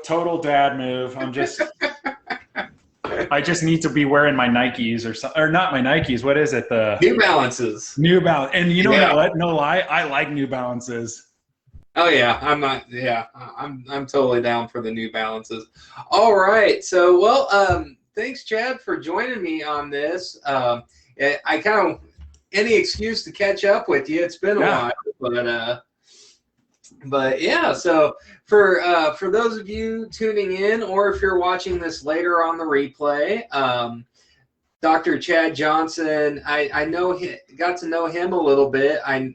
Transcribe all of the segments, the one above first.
total dad move. I just need to be wearing my Nikes or not my Nikes. What is it? The New Balances. New Balance. And you know what? No lie, I like New Balances. Oh yeah, I'm not. Yeah, I'm totally down for the New Balances. All right, so thanks Chad for joining me on this. I kind of any excuse to catch up with you. It's been a while, but yeah. So for those of you tuning in, or if you're watching this later on the replay, Dr. Chad Johnson, I got to know him a little bit. I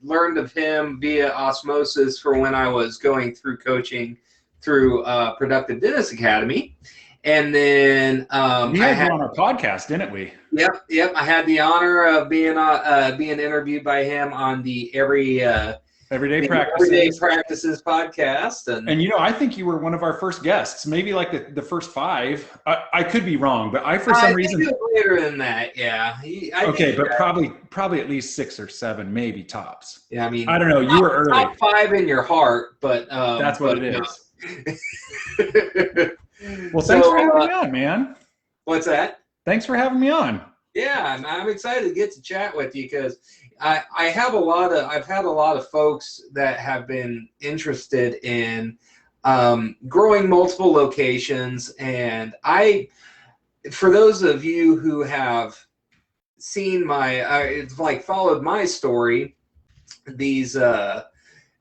learned of him via osmosis for when I was going through coaching through Productive Dentist Academy. And then we had you on our podcast, didn't we? Yep. I had the honor of being interviewed by him on the Everyday Practices podcast. And I think you were one of our first guests, maybe like the first 5. I could be wrong, but for some reason. I think it was later than that, yeah. But probably at least 6 or 7, maybe tops. Yeah, I mean. I don't know, you were early. Top 5 in your heart, but. That's what it is. Well, thanks for having me on, man. What's that? Thanks for having me on. Yeah, I'm excited to get to chat with you because I've had a lot of folks that have been interested in growing multiple locations, and for those of you who have seen followed my story, these I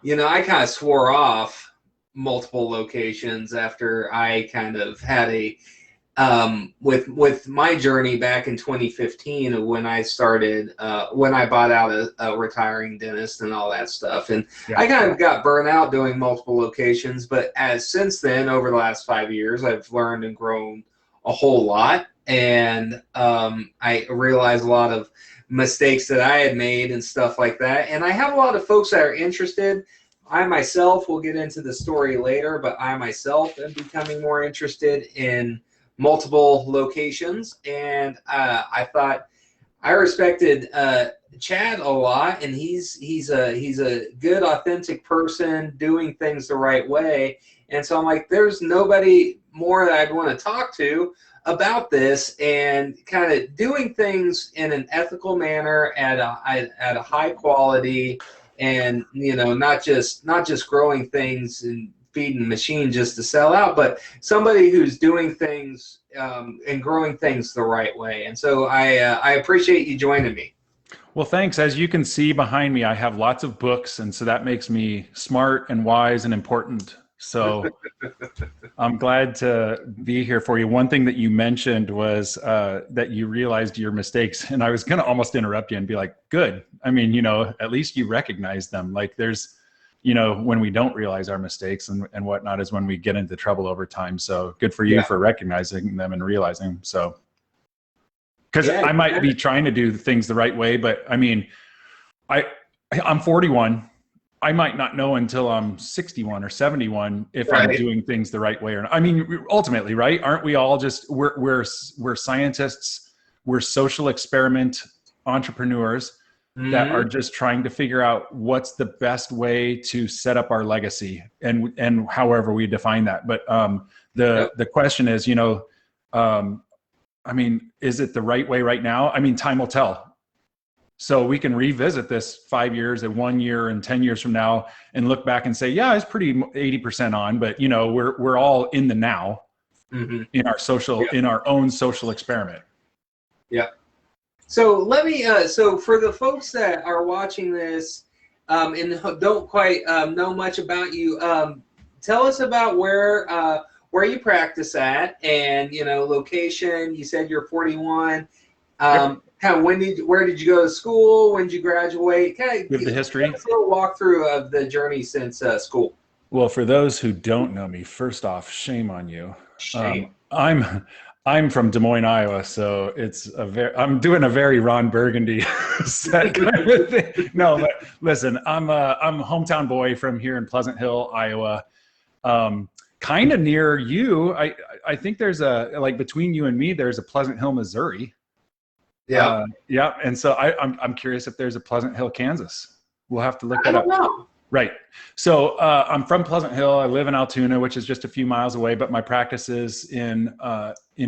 kind of swore off multiple locations after I kind of had with my journey back in 2015 when I started when I bought out a retiring dentist and all that stuff, and I kind of got burnt out doing multiple locations. But since then, over the last 5 years, I've learned and grown a whole lot, and I realized a lot of mistakes that I had made and stuff like that. And I have a lot of folks that are interested. I myself will get into the story later, but I myself am becoming more interested in multiple locations, and I thought I respected Chad a lot, and he's a good, authentic person doing things the right way. And so I'm like, there's nobody more that I'd want to talk to about this and kind of doing things in an ethical manner at a high quality. And not just growing things and feeding the machine just to sell out, but somebody who's doing things and growing things the right way. And so I appreciate you joining me. Well, thanks. As you can see behind me, I have lots of books, and so that makes me smart and wise and important. So I'm glad to be here for you. One thing that you mentioned was that you realized your mistakes, and I was going to almost interrupt you and be like, good. I mean, at least you recognize them. Like there's, when we don't realize our mistakes and whatnot is when we get into trouble over time. So good for you for recognizing them and realizing them. So, because I might be trying to do things the right way, but I mean, I'm 41. I might not know until I'm 61 or 71 if I'm doing things the right way or not. I mean, ultimately, right? Aren't we all just we're scientists, we're social experiment entrepreneurs that are just trying to figure out what's the best way to set up our legacy and however we define that. But the question is, I mean, is it the right way right now? I mean, time will tell. So we can revisit this 5 years and 1 year and 10 years from now and look back and say, yeah, it's pretty 80% on, but we're all in the now in our own social experiment. Yeah. So let me, so for the folks that are watching this and don't quite know much about you, tell us about where you practice at and, location. You said you're 41. Where did you go to school? When did you graduate? Kind of give the history. Give us a little walkthrough of the journey since school. Well, for those who don't know me, first off, shame on you. Shame. I'm from Des Moines, Iowa, so I'm doing a very Ron Burgundy set kind of thing. No, but listen, I'm a hometown boy from here in Pleasant Hill, Iowa. Kind of near you. I think there's between you and me, there's a Pleasant Hill, Missouri. Yeah. And so I'm curious if there's a Pleasant Hill, Kansas. We'll have to look that up. I don't know. Right. So I'm from Pleasant Hill. I live in Altoona, which is just a few miles away, but my practice is in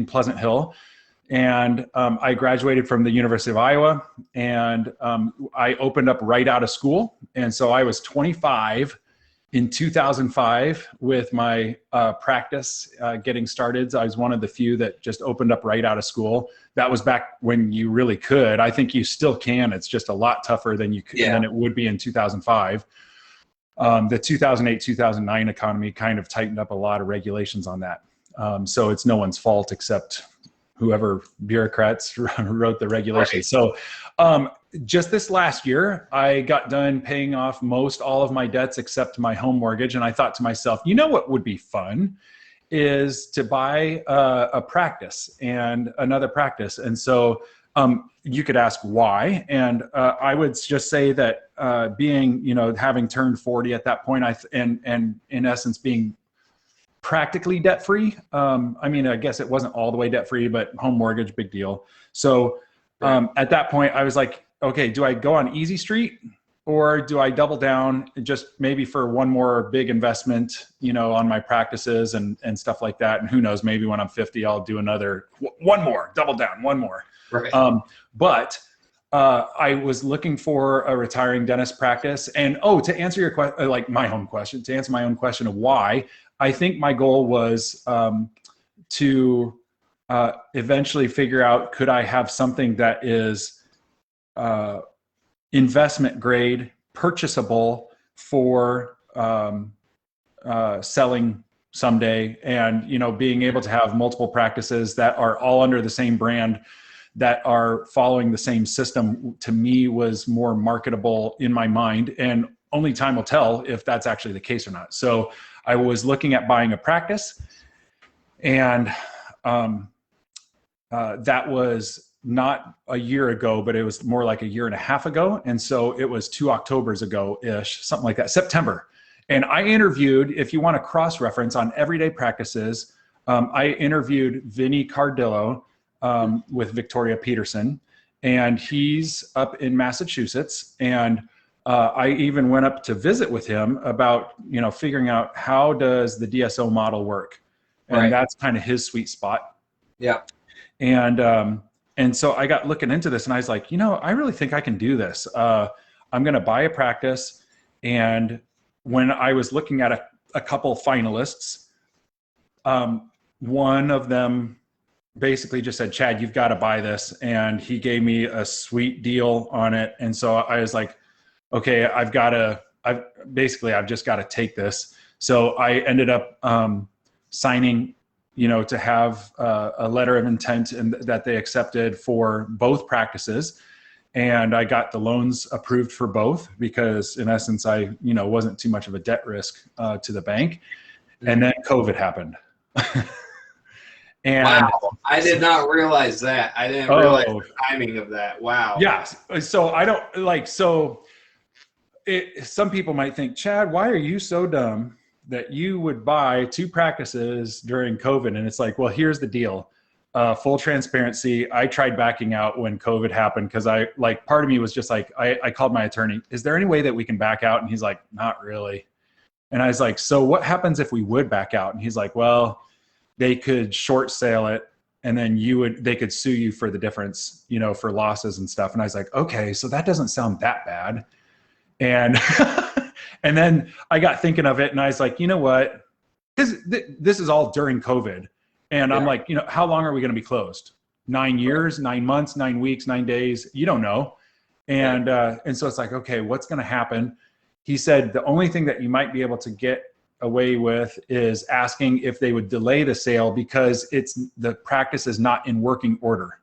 Pleasant Hill. And I graduated from the University of Iowa, and I opened up right out of school. And so I was 25 in 2005 with my practice getting started. So I was one of the few that just opened up right out of school. That was back when you really could. I think you still can. It's just a lot tougher than than it would be in 2005. The 2008, 2009 economy kind of tightened up a lot of regulations on that. So it's no one's fault except whoever bureaucrats wrote the regulations. Right. So just this last year, I got done paying off most all of my debts except my home mortgage. And I thought to myself, you know what would be fun is to buy a practice and another practice. And so you could ask why. And I would just say that being, having turned 40 at that point, and in essence being practically debt-free. I mean, I guess it wasn't all the way debt-free, but home mortgage, big deal. So at that point I was like, okay, do I go on easy street or do I double down just maybe for one more big investment, on my practices and stuff like that. And who knows, maybe when I'm 50, I'll do another one more, double down, one more. Right. But I was looking for a retiring dentist practice. And to answer your question, like my own question, to answer my own question of why, I think my goal was to eventually figure out, could I have something that is investment grade, purchasable for selling someday, and being able to have multiple practices that are all under the same brand, that are following the same system, to me was more marketable in my mind. And only time will tell if that's actually the case or not. So I was looking at buying a practice, and that was not a year ago, but it was more like a year and a half ago. And so it was 2 Octobers ago-ish, something like that, September. And I interviewed, if you want to cross-reference on everyday practices, I interviewed Vinny Cardillo with Victoria Peterson, and he's up in Massachusetts. And I even went up to visit with him about, figuring out how does the DSO model work. And that's kind of his sweet spot. Yeah. And so I got looking into this, and I was like, I really think I can do this. I'm going to buy a practice. And when I was looking at a couple finalists, one of them basically just said, Chad, you've got to buy this. And he gave me a sweet deal on it. And so I was like, okay, I've just got to take this. So I ended up signing, to have a letter of intent and that they accepted for both practices. And I got the loans approved for both because in essence, I, wasn't too much of a debt risk to the bank. And then COVID happened. And wow, I did not realize that. I didn't realize the timing of that. Wow. Yeah. So I don't some people might think, Chad, why are you so dumb that you would buy 2 practices during COVID? And it's like, well, here's the deal. Full transparency. I tried backing out when COVID happened because part of me was just like, I called my attorney. Is there any way that we can back out? And he's like, not really. And I was like, so what happens if we would back out? And he's like, well, they could short sale it, and then they could sue you for the difference, for losses and stuff. And I was like, okay, so that doesn't sound that bad. And and then I got thinking of it, and I was like, you know what? This is all during COVID. And I'm like, how long are we going to be closed? 9 years, 9 months, 9 weeks, 9 days? You don't know. And so it's like, okay, what's going to happen? He said, the only thing that you might be able to get away with is asking if they would delay the sale because the practice is not in working order.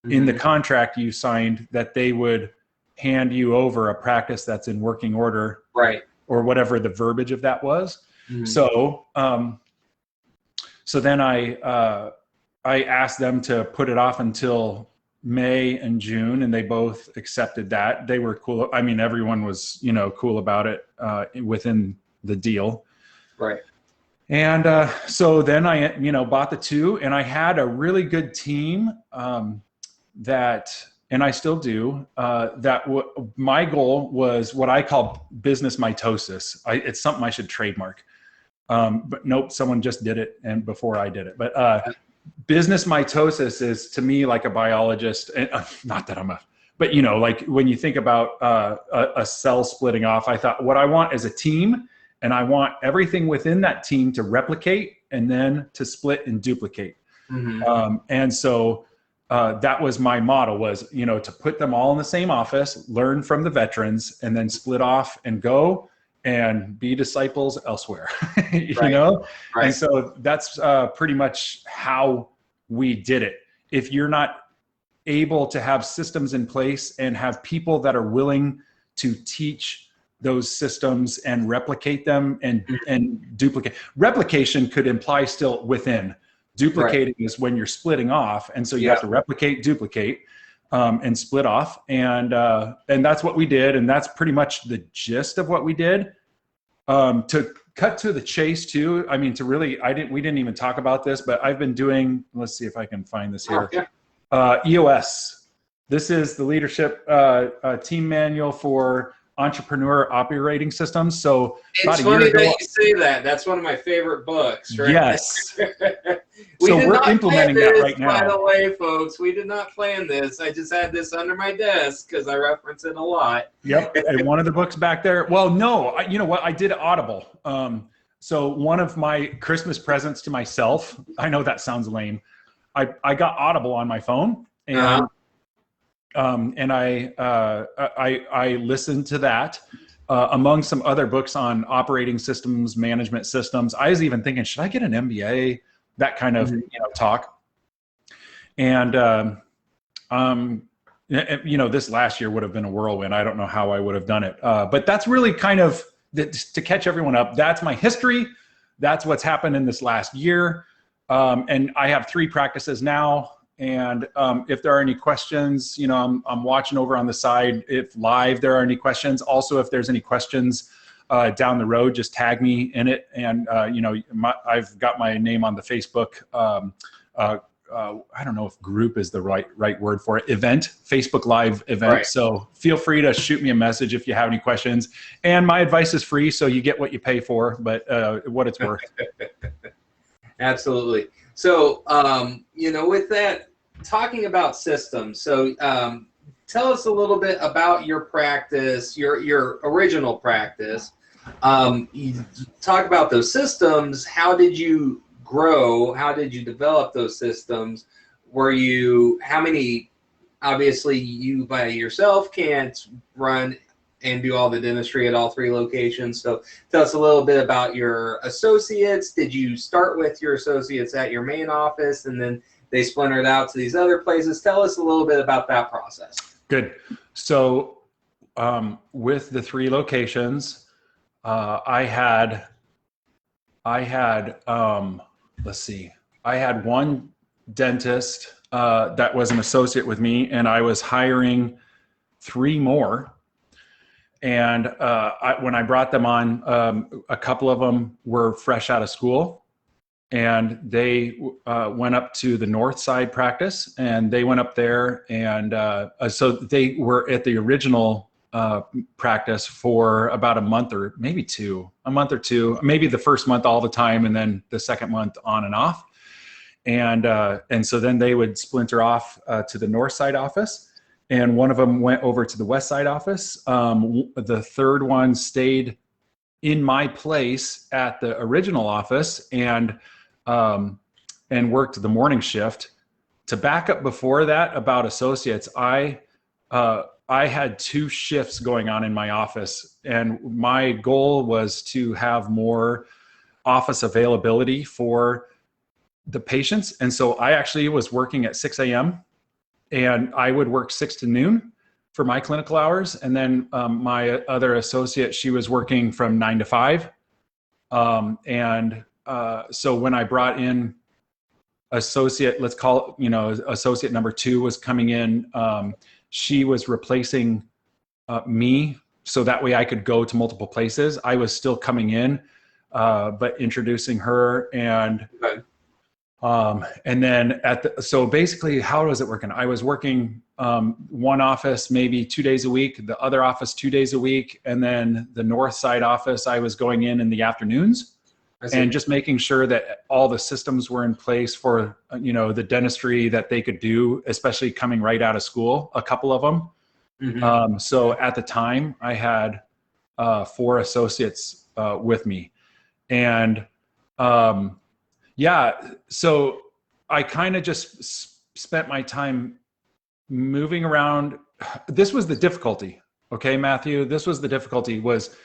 Mm-hmm. In the contract you signed that they would hand you over a practice that's in working order, right? Or whatever the verbiage of that was. Mm-hmm. So then I asked them to put it off until May and June, and they both accepted that. They were cool. I mean, everyone was, cool about it within the deal. Right. And so then I, bought the 2, and I had a really good team that and I still do, my goal was what I call business mitosis. It's something I should trademark. But nope, someone just did it and before I did it. But business mitosis is to me like a biologist, and not that I'm but you know, like when you think about a cell splitting off, I thought what I want is a team, and I want everything within that team to replicate and then to split and duplicate. And so that was my model, was, you know, to put them all in the same office, learn from the veterans, and then split off and go and be disciples elsewhere. you know? And so that's pretty much how we did it. If you're not able to have systems in place and have people that are willing to teach those systems and replicate them and duplicate. Replication could imply still within. Duplicating is when you're splitting off, and so you have to replicate, duplicate, and split off, and that's what we did, and that's pretty much the gist of what we did. To cut to the chase too, I mean, we didn't even talk about this, but I've been doing, let's see if I can find this here. EOS. This is the leadership team manual for entrepreneur operating systems. So it's funny that you say that. That's one of my favorite books, right? Yes. So we're implementing that right now. By the way, folks, we did not plan this. I just had this under my desk because I reference it a lot. Yep. And one of the books back there. Well, no, you know what? I did Audible. So one of my Christmas presents to myself, I know that sounds lame, I got Audible on my phone, and I listened to that among some other books on operating systems, management systems. I was even thinking, should I get an MBA? That kind of talk. And you know, this last year would have been a whirlwind. I don't know how I would have done it, but that's really kind of to catch everyone up. That's my history. That's what's happened in this last year. And I have 3 practices now. And if there are any questions, you know, I'm watching over on the side. If live there are any questions, also if there's any questions down the road, just tag me in it. And you know, I've got my name on the Facebook. I don't know if group is the right word for it. Event, Facebook Live event. So feel free to shoot me a message if you have any questions. And my advice is free, so you get what you pay for, but what it's worth. Absolutely. So, you know, with that, talking about systems, so tell us a little bit about your practice, your original practice. You talk about those systems. How did you grow? How did you develop those systems? How many, obviously you by yourself can't run and do all the dentistry at all 3 locations. So tell us a little bit about your associates. Did you start with your associates at your main office and then they splintered out to these other places? Tell us a little bit about that process. Good. So with the 3 locations, I had let's see, I had one dentist that was an associate with me, and I was hiring 3 more. And when I brought them on, a couple of them were fresh out of school, and they went up to the North Side practice, and they went up there, and so they were at the original practice for about a month or maybe 2, maybe the first month all the time, and then the second month on and off. And so then they would splinter off to the North Side office. And one of them went over to the West Side office. The third one stayed in my place at the original office and worked the morning shift. To back up before that about associates, I had 2 shifts going on in my office, and my goal was to have more office availability for the patients. And so I actually was working at 6 a.m. and I would work 6 to noon for my clinical hours. And then my other associate, she was working from 9 to 5. So when I brought in associate, let's call it, associate number 2 was coming in, she was replacing me. So that way I could go to multiple places. I was still coming in, but introducing her. And And then so basically how was it working? I was working one office maybe 2 days a week, the other office 2 days a week. And then the north side office, I was going in the afternoons and just making sure that all the systems were in place for, the dentistry that they could do, especially coming right out of school, a couple of them. Mm-hmm. So at the time I had 4 associates with me. And so I kind of just spent my time moving around. This was the difficulty. Okay, Matthew, this was the difficulty was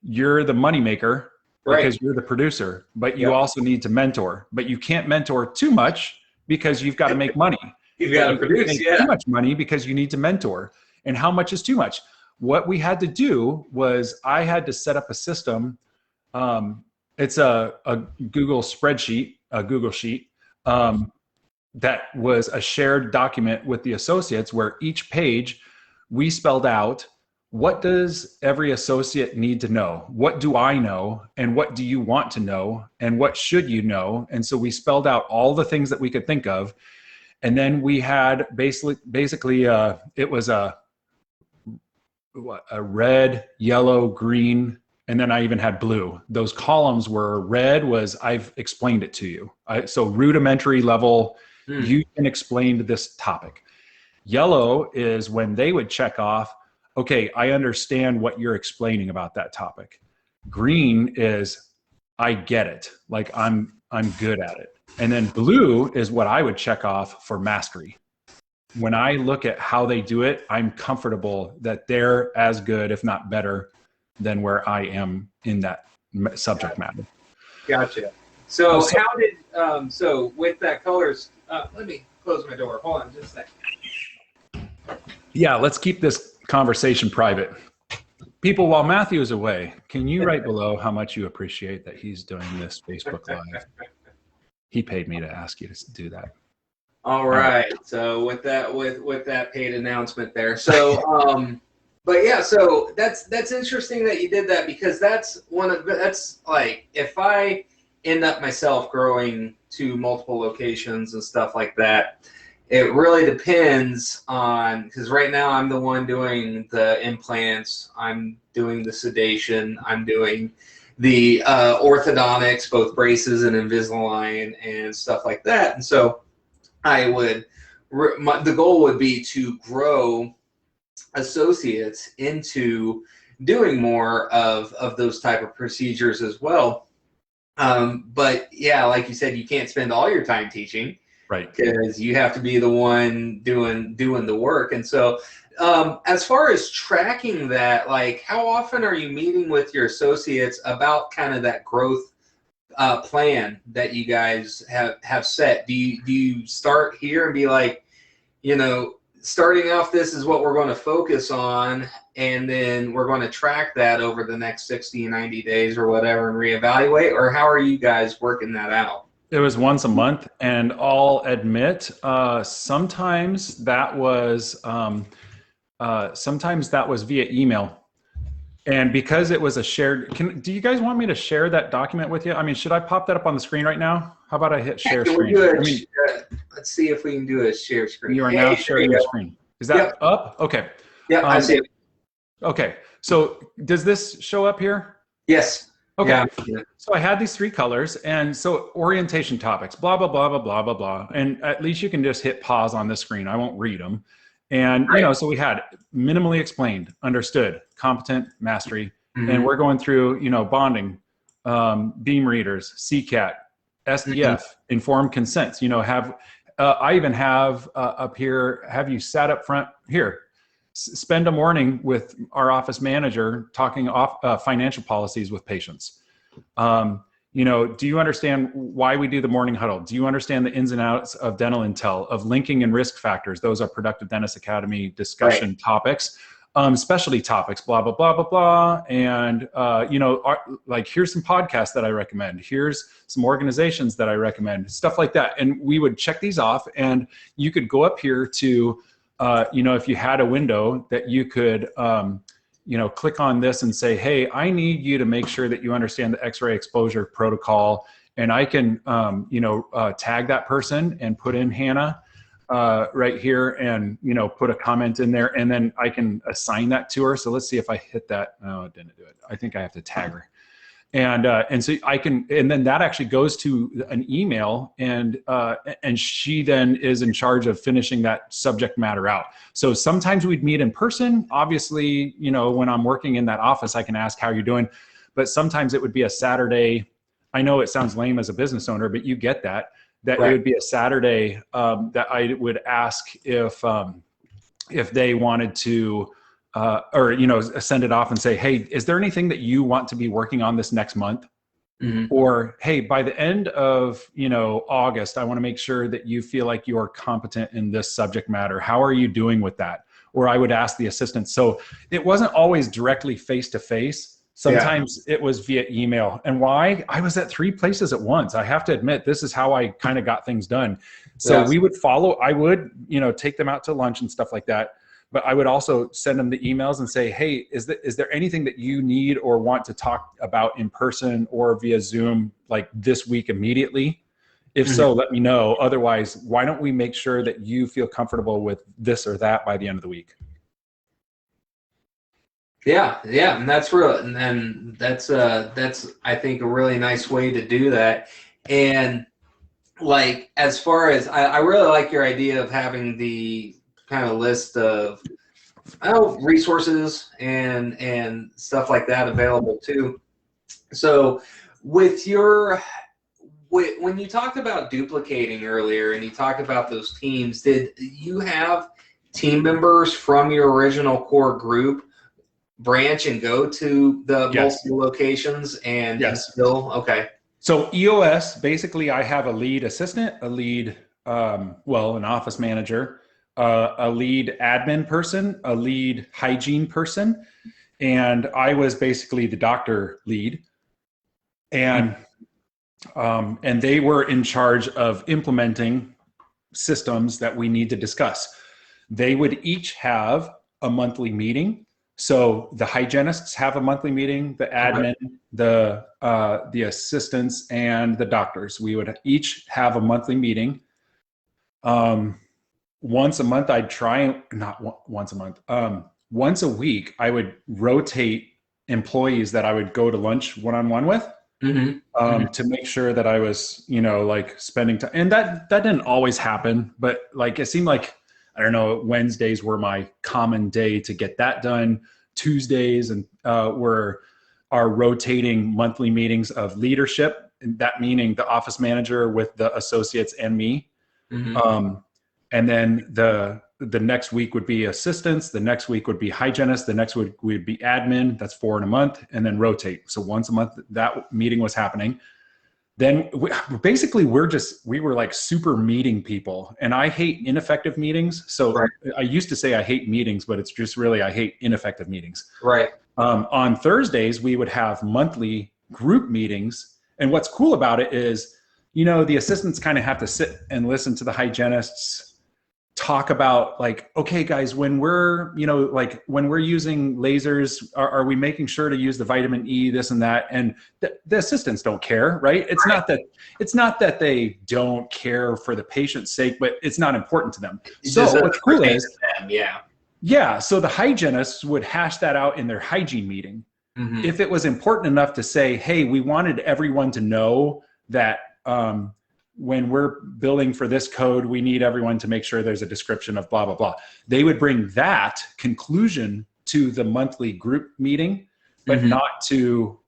you're the moneymaker because you're the producer, but you also need to mentor, but you can't mentor too much because you've got to make money. You've got to produce, too much money because you need to mentor. And how much is too much? What we had to do was I had to set up a system. It's a Google spreadsheet, a Google sheet, that was a shared document with the associates where each page we spelled out, what does every associate need to know? What do I know? And what do you want to know? And what should you know? And so we spelled out all the things that we could think of. And then we had basically it was a red, yellow, green, and then I even had blue. Those columns were red was I've explained it to you. So rudimentary level, you can explain this topic. Yellow is when they would check off, okay, I understand what you're explaining about that topic. Green is I get it, like I'm good at it. And then blue is what I would check off for mastery. When I look at how they do it, I'm comfortable that they're as good, if not better, than where I am in that subject matter. Gotcha. So how did, so with that colors, let me close my door. Hold on just a second. Yeah, let's keep this conversation private. People, while Matthew is away, can you write below how much you appreciate that he's doing this Facebook Live? He paid me to ask you to do that. All right. So with that paid announcement there. So, but yeah, so that's interesting that you did that because that's like if I end up myself growing to multiple locations and stuff like that, it really depends on, because right now I'm the one doing the implants, I'm doing the sedation, I'm doing the orthodontics, both braces and Invisalign and stuff like that. And so I would, the goal would be to grow associates into doing more of those type of procedures as well. But yeah, like you said, you can't spend all your time teaching, right? Because you have to be the one doing the work. And so as far as tracking that, like how often are you meeting with your associates about kind of that growth plan that you guys have set? Do you start here and be like, starting off, this is what we're going to focus on, and then we're going to track that over the next 60, 90 days or whatever and reevaluate? Or how are you guys working that out? It was once a month, and I'll admit, sometimes that was via email. And because it was a shared, do you guys want me to share that document with you? I mean, should I pop that up on the screen right now? How about I hit share screen? Let's see if we can do a share screen. You are now sharing your screen. Is that up? Okay. Yeah, I see it. Okay. So does this show up here? Yes. Okay. Yeah. So I had these 3 colors, and so orientation topics, blah, blah, blah, blah, blah, blah, blah. And at least you can just hit pause on the screen. I won't read them. And, so we had minimally explained, understood, competent, mastery. Mm-hmm. And we're going through, bonding, beam readers, CCAT, SDF, informed consents, I even have up here, have you sat up front here, spend a morning with our office manager talking financial policies with patients. Do you understand why we do the morning huddle? Do you understand the ins and outs of dental intel, of linking and risk factors? Those are Productive Dentist Academy discussion topics, specialty topics, blah, blah, blah, blah, blah. And, like, here's some podcasts that I recommend. Here's some organizations that I recommend, stuff like that. And we would check these off, and you could go up here to, if you had a window that you could, click on this and say, hey, I need you to make sure that you understand the X-ray exposure protocol and I can, tag that person and put in Hannah right here, and, put a comment in there, and then I can assign that to her. So let's see if I hit that. No, it didn't do it. I think I have to tag her. And so I can, and then that actually goes to an email, and she then is in charge of finishing that subject matter out. So sometimes we'd meet in person. Obviously, when I'm working in that office, I can ask how you're doing, but sometimes it would be a Saturday. I know it sounds lame as a business owner, but you get that right. It would be a Saturday that I would ask if they wanted to, send it off and say, hey, is there anything that you want to be working on this next month? Mm-hmm. Or, hey, by the end of, August, I want to make sure that you feel like you are competent in this subject matter. How are you doing with that? Or I would ask the assistant. So it wasn't always directly face-to-face. Sometimes it was via email. And why? I was at 3 places at once. I have to admit, this is how I kind of got things done. So we would I would, take them out to lunch and stuff like that. But I would also send them the emails and say, hey, is there anything that you need or want to talk about in person or via Zoom, like this week immediately? If so, let me know. Otherwise, why don't we make sure that you feel comfortable with this or that by the end of the week? Yeah, and that's real, and that's I think a really nice way to do that. And like, as far as I really like your idea of having the kind of list of resources and stuff like that available too. So with when you talked about duplicating earlier and you talked about those teams, did you have team members from your original core group branch and go to the multiple locations and still? Okay. So EOS, basically I have a lead assistant, a lead, an office manager, a lead admin person, a lead hygiene person, and I was basically the doctor lead. And they were in charge of implementing systems that we need to discuss. They would each have a monthly meeting. So the hygienists have a monthly meeting, the admin, the assistants, and the doctors. We would each have a monthly meeting. Once a month, once a week, I would rotate employees that I would go to lunch one-on-one with, to make sure that I was, spending time. And that didn't always happen, but it seemed like, I don't know, Wednesdays were my common day to get that done. Tuesdays were our rotating monthly meetings of leadership, and that meaning the office manager with the associates and me. And then the next week would be assistants. The next week would be hygienists. The next week would be admin. That's 4 in a month, and then rotate. So once a month, that meeting was happening. Then we were like super meeting people, and I hate ineffective meetings. So I used to say I hate meetings, but it's just really, I hate ineffective meetings. Right. On Thursdays, we would have monthly group meetings. And what's cool about it is, the assistants kind of have to sit and listen to the hygienists talk about, okay, guys, when we're using lasers, are we making sure to use the vitamin E, this and that? And the assistants don't care, right? It's not that they don't care for the patient's sake, but it's not important to them. So what's cool is, so the hygienists would hash that out in their hygiene meeting. If it was important enough to say, hey, we wanted everyone to know that, when we're building for this code, we need everyone to make sure there's a description of blah, blah, blah. They would bring that conclusion to the monthly group meeting, but not to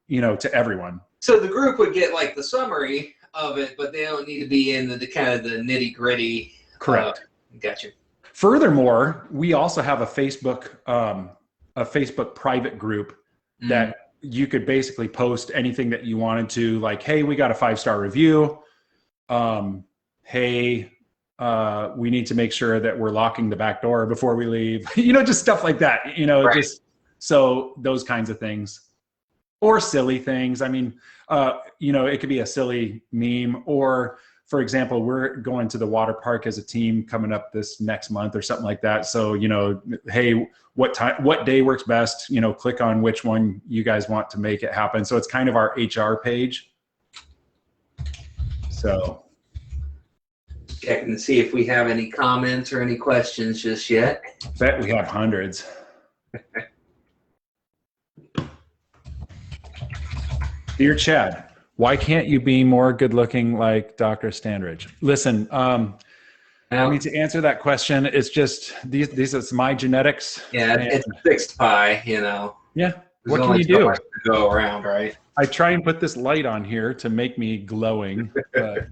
everyone. So the group would get the summary of it, but they don't need to be in the kind of the nitty gritty. Correct. Gotcha. Furthermore, we also have a Facebook private group that you could basically post anything that you wanted to, hey, we got a 5-star review. Hey, we need to make sure that we're locking the back door before we leave, just stuff like that, just so those kinds of things, or silly things. I mean, it could be a silly meme, or for example, we're going to the water park as a team coming up this next month or something like that. So, hey, what day works best, click on which one you guys want to make it happen. So it's kind of our HR page. So checking to see if we have any comments or any questions just yet. Bet we have hundreds. Dear Chad, why can't you be more good looking like Dr. Standridge? Listen, I mean, to answer that question, it's just these is my genetics. Yeah, it's fixed pie, you know. Yeah. There's what can you do? So much to go around, right? I try and put this light on here to make me glowing. But...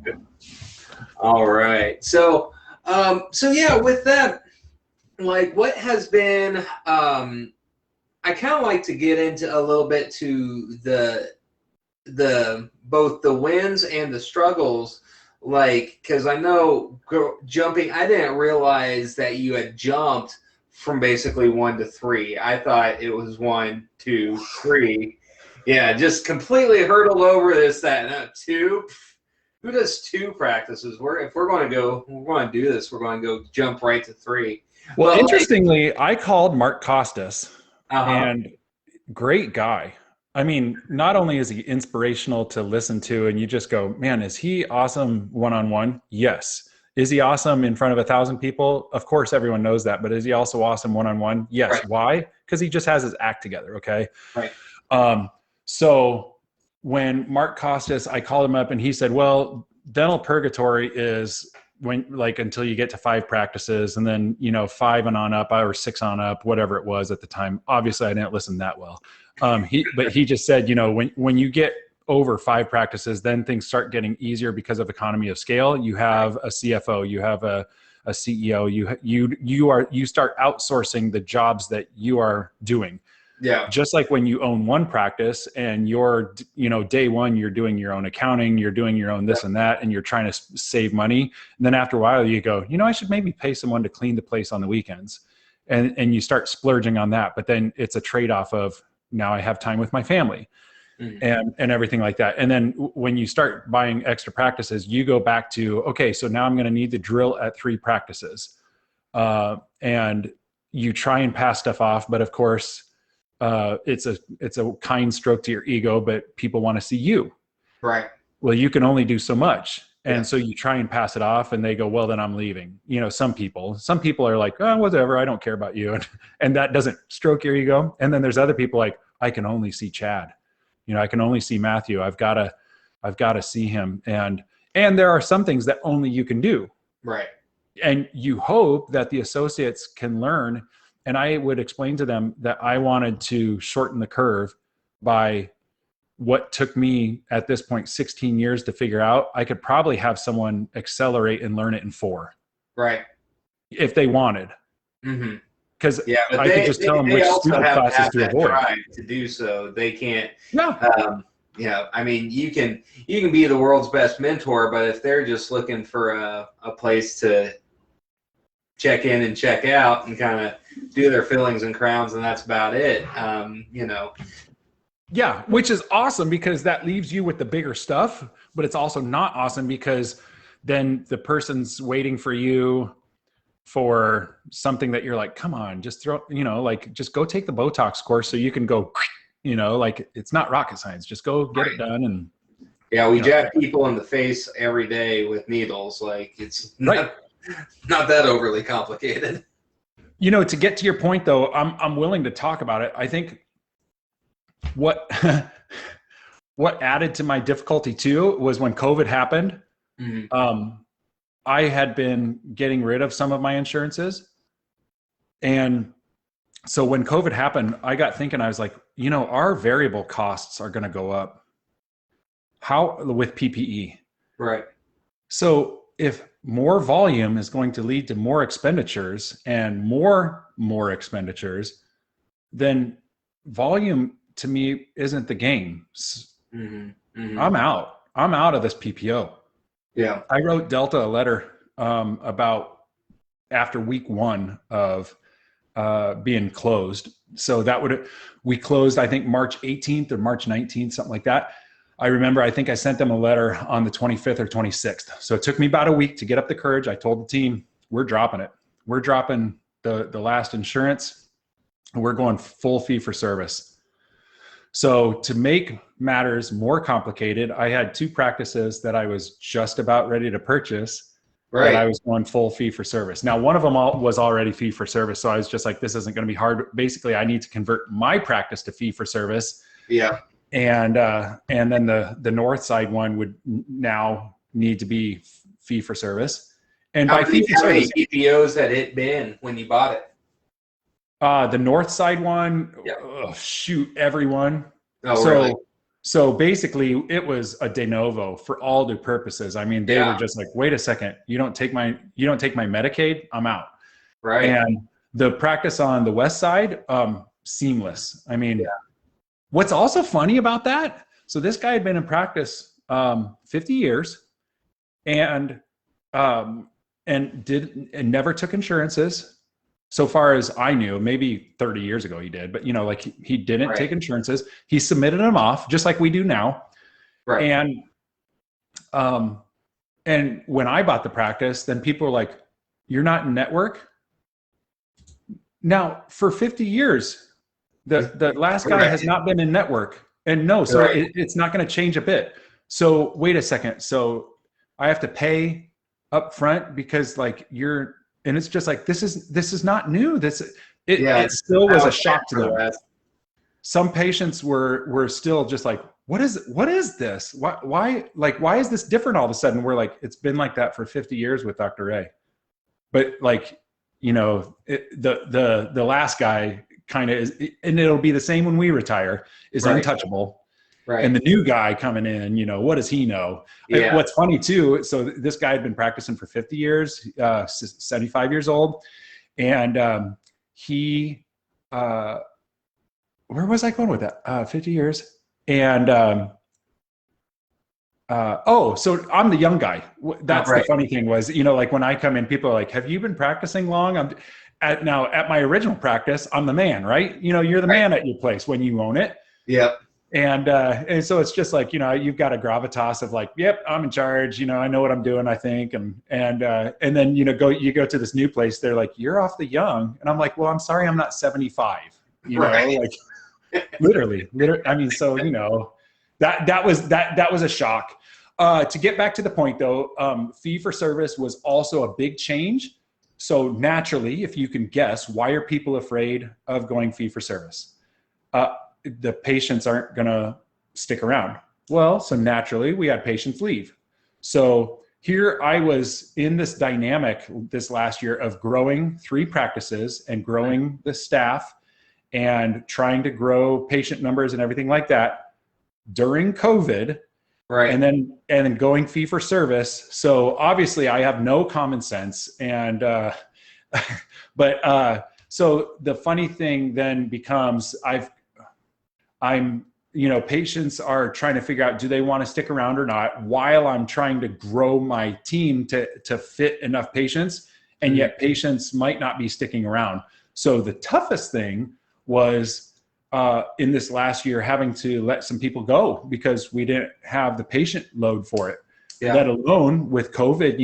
All right. So yeah, with that, like, what has been, I kind of like to get into a little bit to the both the wins and the struggles, like, because I know jumping, I didn't realize that you had jumped from basically 1 to 3. I thought it was 1, 2, 3. Yeah, just completely hurdled over this, that, and 2. Who does 2 practices? If we're going to do this, we're going to go jump right to 3. Well, interestingly, I called Mark Costas, and great guy. I mean, not only is he inspirational to listen to, and you just go, man, is he awesome one-on-one? Yes. Is he awesome in front of 1,000 people? Of course, everyone knows that. But is he also awesome one-on-one? Yes. Right. Why? Because he just has his act together. Okay. Right. So when Mark Costas, I called him up and he said, well, dental purgatory is when, like, until you get to 5 practices, and then, 5 and on up, or 6 on up, whatever it was at the time. Obviously I didn't listen that well. But he just said, when you get over 5 practices, then things start getting easier because of economy of scale. You have a CFO, you have a CEO, you start outsourcing the jobs that you are doing. Yeah. Just like when you own one practice and you're, day one, you're doing your own accounting, you're doing your own this and that, and you're trying to save money. And then after a while you go, I should maybe pay someone to clean the place on the weekends. And you start splurging on that. But then it's a trade-off of, now I have time with my family and everything like that. And then when you start buying extra practices, you go back to, okay, so now I'm going to need to drill at 3 practices. And you try and pass stuff off, but of course, it's a kind stroke to your ego, but people want to see you. Right. Well, you can only do so much. And so you try and pass it off and they go, well, then I'm leaving. Some people are like, oh, whatever, I don't care about you. And that doesn't stroke your ego. And then there's other people like, I can only see Chad. I can only see Matthew. I've got to see him. And there are some things that only you can do. Right. And you hope that the associates can learn. And I would explain to them that I wanted to shorten the curve by what took me at this point 16 years to figure out. I could probably have someone accelerate and learn it in 4. Right. If they wanted. Mm-hmm. Because I could just tell them which stupid classes to avoid. To do so, they can't. Yeah. I mean, you can be the world's best mentor, but if they're just looking for a place to check in and check out and kind of do their fillings and crowns, and that's about it. Yeah, which is awesome because that leaves you with the bigger stuff, but it's also not awesome because then the person's waiting for you for something that you're like, come on, just throw, just go take the Botox course so you can go, like, it's not rocket science. Just go get it done. And yeah, we jab people in the face every day with needles. Like, it's not that overly complicated. To get to your point though, I'm willing to talk about it. I think what added to my difficulty too was when COVID happened. I had been getting rid of some of my insurances. And so when COVID happened, I got thinking, I was like, our variable costs are going to go up. How with PPE? Right. So if more volume is going to lead to more expenditures and more expenditures, then volume to me isn't the game. I'm out of this PPO. Yeah. I wrote Delta a letter about after week 1 of being closed. So we closed, I think March 18th or March 19th, something like that. I remember, I think I sent them a letter on the 25th or 26th. So it took me about a week to get up the courage. I told the team, we're dropping it. We're dropping the last insurance. We're going full fee for service. So to make matters more complicated, I had 2 practices that I was just about ready to purchase. Right. That I was going full fee for service. Now, one of them was already fee for service. So I was just like, this isn't going to be hard. Basically, I need to convert my practice to fee for service. Yeah. And then the north side one would now need to be fee for service. And how many PPOs had it been when you bought it? The north side one, everyone. Oh, really? So basically, it was a de novo for all the purposes. I mean, they were just like, wait a second, you don't take my Medicaid, I'm out. Right. And the practice on the west side, seamless. I mean, what's also funny about that? So this guy had been in practice 50 years, and never took insurances. So far as I knew, maybe 30 years ago he did, but like he didn't take insurances. He submitted them off just like we do now. Right. And when I bought the practice, then people were like, you're not in network? Now, for 50 years, the last guy has not been in network. And no, so it's not going to change a bit. So wait a second. So I have to pay up front because like and it's just like, this is not new. It still was a shock to them. Some patients were still just like, what is this? Why is this different all of a sudden? We're like, it's been like that for 50 years with Dr. A. But like, the last guy kind of is, and it'll be the same when we retire, is untouchable. Right. And the new guy coming in, what does he know? Yeah. What's funny too, so this guy had been practicing for 50 years, 75 years old. And he, where was I going with that? 50 years. And, so I'm the young guy. That's the funny thing was, like when I come in, people are like, have you been practicing long? At my original practice, I'm the man, right? You're the man at your place when you own it. Yep. And so it's just like, you've got a gravitas of like, yep, I'm in charge. I know what I'm doing, I think. And then, you go to this new place. They're like, you're off the young. And I'm like, well, I'm sorry, I'm not 75, like literally. I mean, so, that was a shock. To get back to the point though, fee for service was also a big change. So naturally, if you can guess, why are people afraid of going fee for service? The patients aren't going to stick around. Well, so naturally we had patients leave. So here I was in this dynamic this last year of growing 3 practices and growing the staff and trying to grow patient numbers and everything like that during COVID. Right. And then going fee for service. So obviously I have no common sense. And, so the funny thing then becomes patients are trying to figure out, do they want to stick around or not, while I'm trying to grow my team to fit enough patients, and yet patients might not be sticking around. So the toughest thing was in this last year having to let some people go because we didn't have the patient load for it. Yeah. Let alone with COVID,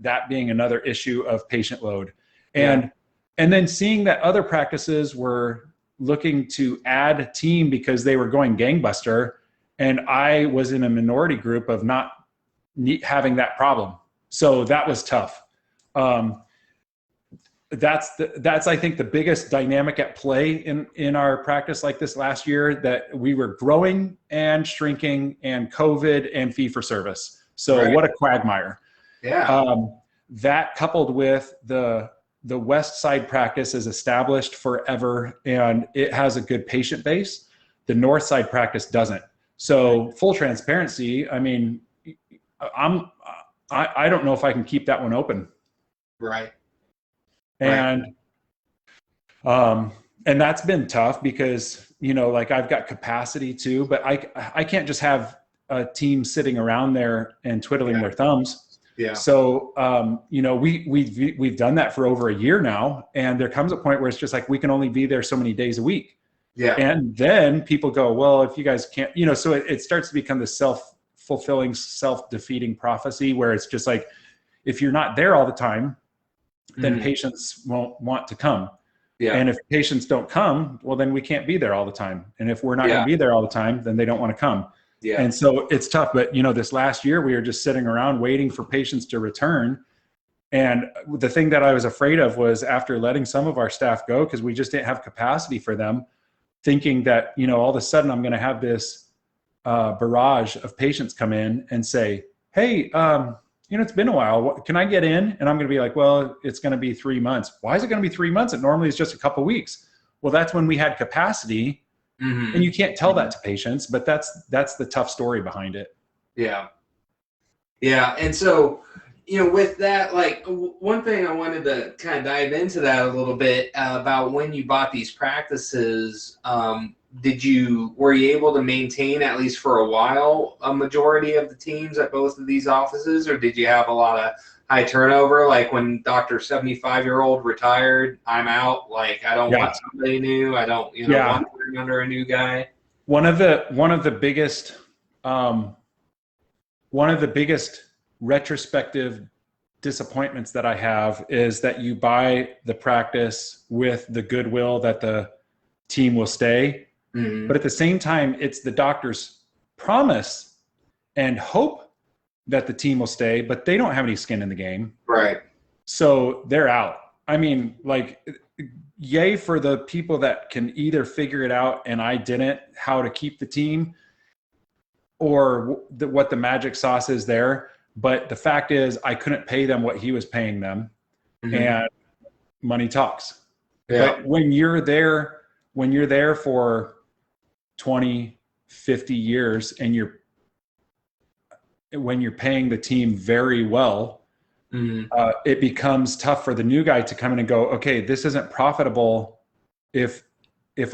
that being another issue of patient load. And then seeing that other practices were looking to add a team because they were going gangbuster, and I was in a minority group of not having that problem. So that was tough. That's I think the biggest dynamic at play in our practice like this last year, that we were growing and shrinking and COVID and fee for service. So what a quagmire. Yeah. That coupled with the west side practice is established forever and it has a good patient base. The north side practice doesn't. So full transparency, I mean, I don't know if I can keep that one open. Right. And that's been tough because, like I've got capacity too, but I can't just have a team sitting around there and twiddling their thumbs. Yeah. So, we've done that for over a year now, and there comes a point where it's just like, we can only be there so many days a week. Yeah. And then people go, well, if you guys can't, so it starts to become this self-fulfilling, self-defeating prophecy where it's just like, if you're not there all the time, then patients won't want to come. Yeah. And if patients don't come, well, then we can't be there all the time. And if we're not going to be there all the time, then they don't want to come. Yeah. And so it's tough. But, this last year we were just sitting around waiting for patients to return. And the thing that I was afraid of was after letting some of our staff go, because we just didn't have capacity for them, thinking that, all of a sudden I'm going to have this barrage of patients come in and say, hey, it's been a while. Can I get in? And I'm going to be like, well, it's going to be 3 months. Why is it going to be 3 months? It normally is just a couple of weeks. Well, that's when we had capacity. And you can't tell that to patients, but that's the tough story behind it. Yeah. Yeah. And so, with that, like one thing I wanted to kind of dive into that a little bit about when you bought these practices, were you able to maintain, at least for a while, a majority of the teams at both of these offices, or did you have a lot of high turnover? Like when Dr. 75-year-old retired, I'm out. Like I don't want somebody new. I don't, want to bring under a new guy. One of the biggest retrospective disappointments that I have is that you buy the practice with the goodwill that the team will stay. But at the same time, it's the doctor's promise and hope that the team will stay, but they don't have any skin in the game. Right. So they're out. I mean, like, yay for the people that can either figure it out, and I didn't, how to keep the team, or what the magic sauce is there. But the fact is, I couldn't pay them what he was paying them, and money talks. Yeah. But when you're there for 20, 50 years, and when you're paying the team very well, it becomes tough for the new guy to come in and go, okay, this isn't profitable if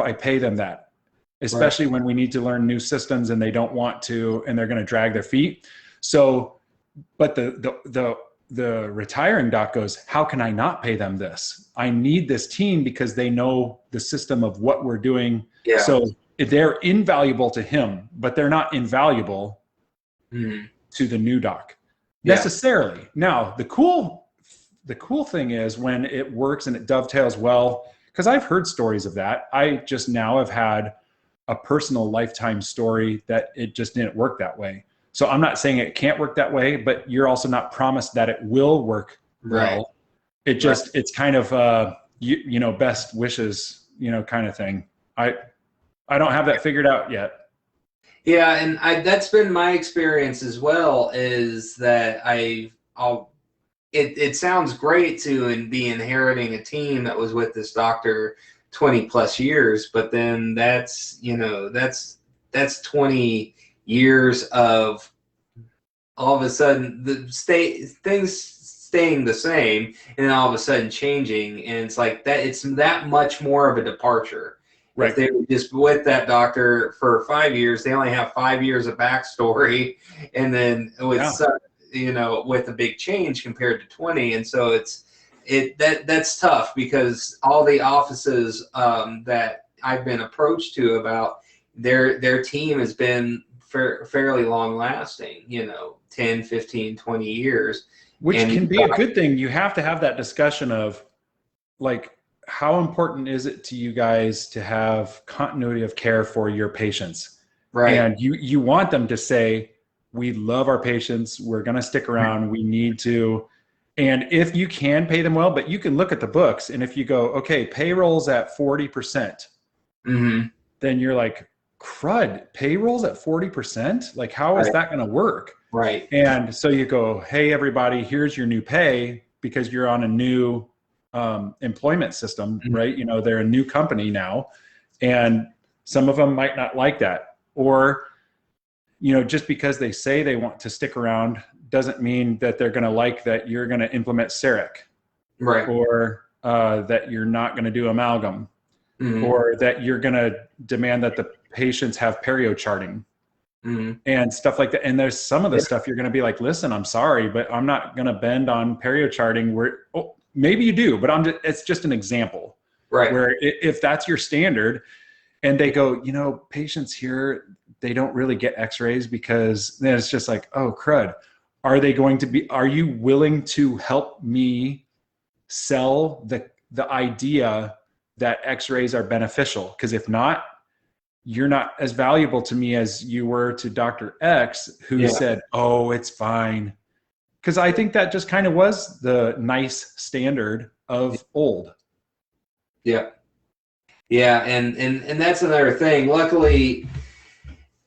I pay them that, especially when we need to learn new systems and they don't want to, and they're going to drag their feet. So, but the retiring doc goes, how can I not pay them this? I need this team because they know the system of what we're doing. Yeah. So they're invaluable to him, but they're not invaluable to the new doc necessarily. Now, the cool thing is when it works and it dovetails well, because I've heard stories of that. I just now have had a personal lifetime story that it just didn't work that way. So I'm not saying it can't work that way, but you're also not promised that it will work well. It just, it's kind of, best wishes, kind of thing. I don't have that figured out yet. Yeah. And that's been my experience as well, is that it sounds great to be inheriting a team that was with this doctor 20 plus years, but then that's 20 years of all of a sudden things staying the same and then all of a sudden changing. And it's like that, it's that much more of a departure. Right. If they were just with that doctor for 5 years, they only have 5 years of backstory, and then with with a big change compared to 20. And so that's tough, because all the offices that I've been approached to about their team has been fairly long lasting, 10, 15, 20 years. Which can be a good thing. You have to have that discussion of, like, how important is it to you guys to have continuity of care for your patients? Right. And you want them to say, we love our patients, we're going to stick around, we need to. And if you can pay them well, but you can look at the books, and if you go, okay, payroll's at 40%, then you're like, crud, payroll's at 40%? Like, how is that going to work? Right. And so you go, hey, everybody, here's your new pay, because you're on a new employment system, right? They're a new company now, and some of them might not like that. Or, just because they say they want to stick around doesn't mean that they're going to like that you're going to implement CEREC, right? Or that you're not going to do amalgam, or that you're going to demand that the patients have perio charting and stuff like that. And there's some of the stuff you're going to be like, listen, I'm sorry, but I'm not going to bend on perio charting. Maybe you do, but it's just an example, right? Where if that's your standard, and they go, patients here, they don't really get x-rays, because then it's just like, oh, crud. Are you willing to help me sell the idea that x-rays are beneficial. Because if not, you're not as valuable to me as you were to Dr. X, who said, oh, it's fine. Because I think that just kind of was the nice standard of old. Yeah. Yeah. And that's another thing. Luckily,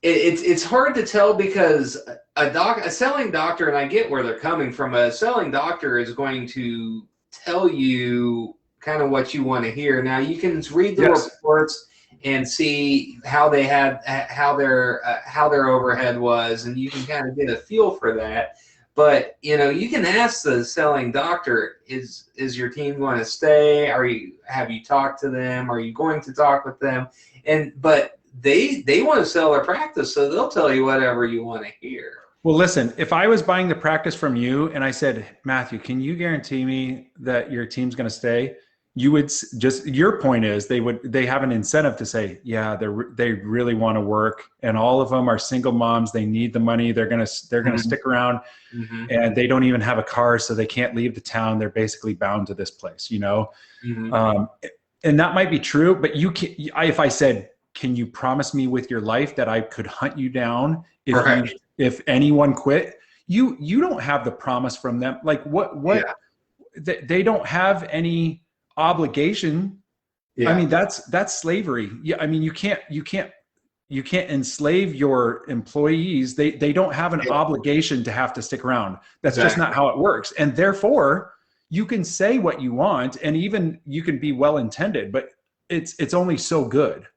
it's hard to tell because a selling doctor, and I get where they're coming from, a selling doctor is going to tell you kind of what you want to hear. Now you can read the reports and see how they had how their overhead was, and you can kind of get a feel for that. But you can ask the selling doctor, is your team going to stay? Have you talked to them? Are you going to talk with them? But they want to sell their practice, so they'll tell you whatever you want to hear. Well, listen, if I was buying the practice from you and I said, Matthew, can you guarantee me that your team's going to stay? You would just, your point is they have an incentive to say, yeah, they really want to work, and all of them are single moms. They need the money. They're going to stick around, and they don't even have a car, so they can't leave the town. They're basically bound to this place, and that might be true, but if I said, can you promise me with your life that I could hunt you down if anyone quit? You don't have the promise from them. Like they don't have any obligation. I mean, that's slavery. Yeah, I mean, you can't enslave your employees. They don't have an obligation to have to stick around. That's just not how it works. And therefore, you can say what you want, and even you can be well intended, but it's only so good.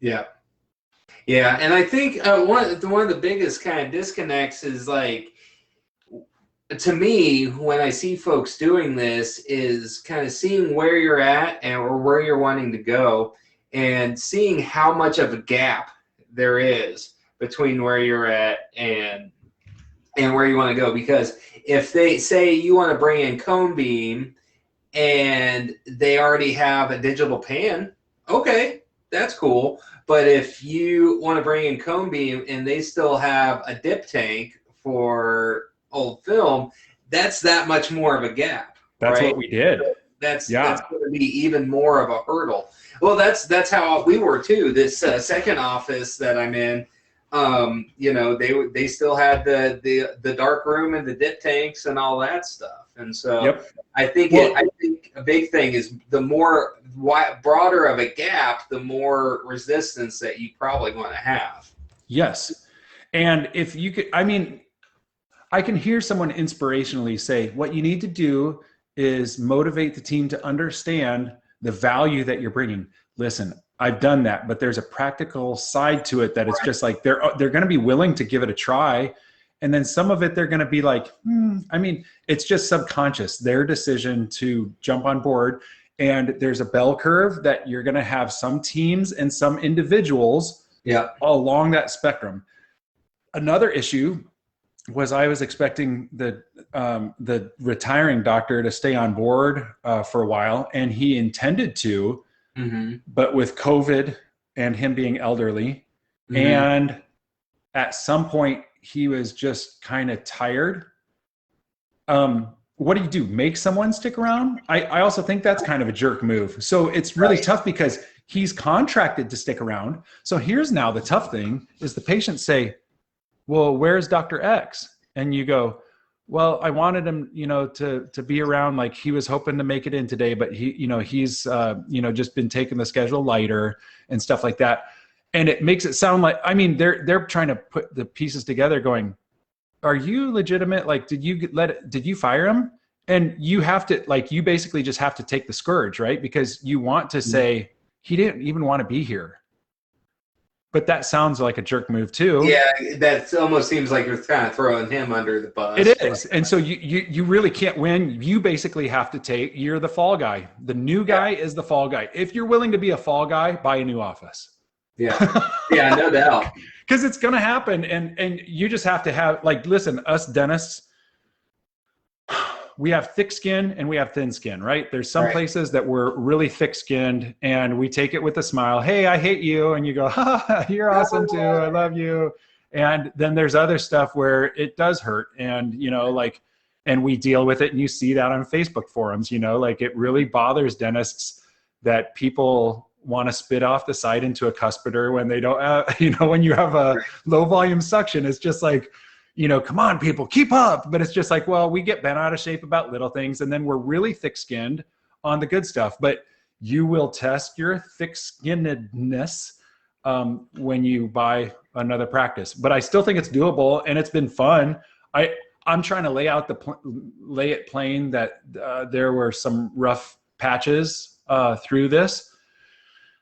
Yeah. Yeah, and I think one of the biggest kind of disconnects is, like, to me, when I see folks doing this, is kind of seeing where you're at or where you're wanting to go, and seeing how much of a gap there is between where you're at and where you want to go. Because if they say you want to bring in cone beam and they already have a digital pan, okay, that's cool. But if you want to bring in cone beam and they still have a dip tank for old film, that's that much more of a gap. That's what we did. That's going to be even more of a hurdle. Well, that's how we were too. This second office that I'm in, they still had the dark room and the dip tanks and all that stuff. And so I think a big thing is the more broader of a gap, the more resistance that you probably want to have. Yes. And if you could, I mean, I can hear someone inspirationally say, what you need to do is motivate the team to understand the value that you're bringing. Listen, I've done that, but there's a practical side to it that it's just like, they're going to be willing to give it a try. And then some of it, they're going to be like, I mean, it's just subconscious, their decision to jump on board. And there's a bell curve that you're going to have some teams and some individuals along that spectrum. Another issue was I was expecting the retiring doctor to stay on board for a while, and he intended to, but with COVID and him being elderly, and at some point he was just kind of tired. What do? Make someone stick around? I also think that's kind of a jerk move. So it's really tough because he's contracted to stick around. So here's now the tough thing is the patients say, well, where's Dr. X? And you go, well, I wanted him, to be around. Like, he was hoping to make it in today, but he's just been taking the schedule lighter and stuff like that. And it makes it sound like, I mean, they're trying to put the pieces together going, are you legitimate? Like, did you fire him? And you have to, like, you basically just have to take the scourge, right? Because you want to say he didn't even want to be here. But that sounds like a jerk move too. Yeah, that almost seems like you're kind of throwing him under the bus. It is. And so you really can't win. You basically have to you're the fall guy. The new guy is the fall guy. If you're willing to be a fall guy, buy a new office. Yeah, no doubt. Because it's going to happen. And you just have to have, like, listen, us dentists, we have thick skin and we have thin skin, right? There's some places that we're really thick skinned and we take it with a smile. Hey, I hate you. And you go, ha, you're awesome too. I love you. And then there's other stuff where it does hurt. And, and we deal with it. And you see that on Facebook forums, like, it really bothers dentists that people want to spit off the side into a cuspidor when they don't when you have a low volume suction. It's just like, come on people, keep up. But it's just like, well, we get bent out of shape about little things, and then we're really thick skinned on the good stuff. But you will test your thick skinnedness when you buy another practice. But I still think it's doable, and it's been fun. I'm trying to lay it plain that there were some rough patches through this.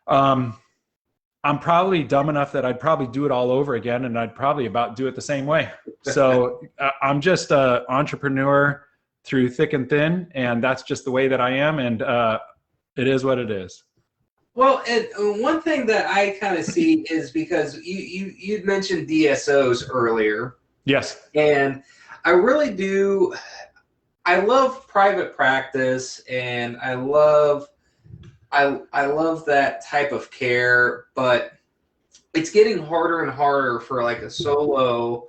I'm probably dumb enough that I'd probably do it all over again, and I'd probably about do it the same way. So I'm just an entrepreneur through thick and thin, and that's just the way that I am, and it is what it is. Well, and one thing that I kind of see is because you'd mentioned DSOs earlier. Yes. And I really do. I love private practice, and I love that type of care, but it's getting harder and harder for like a solo,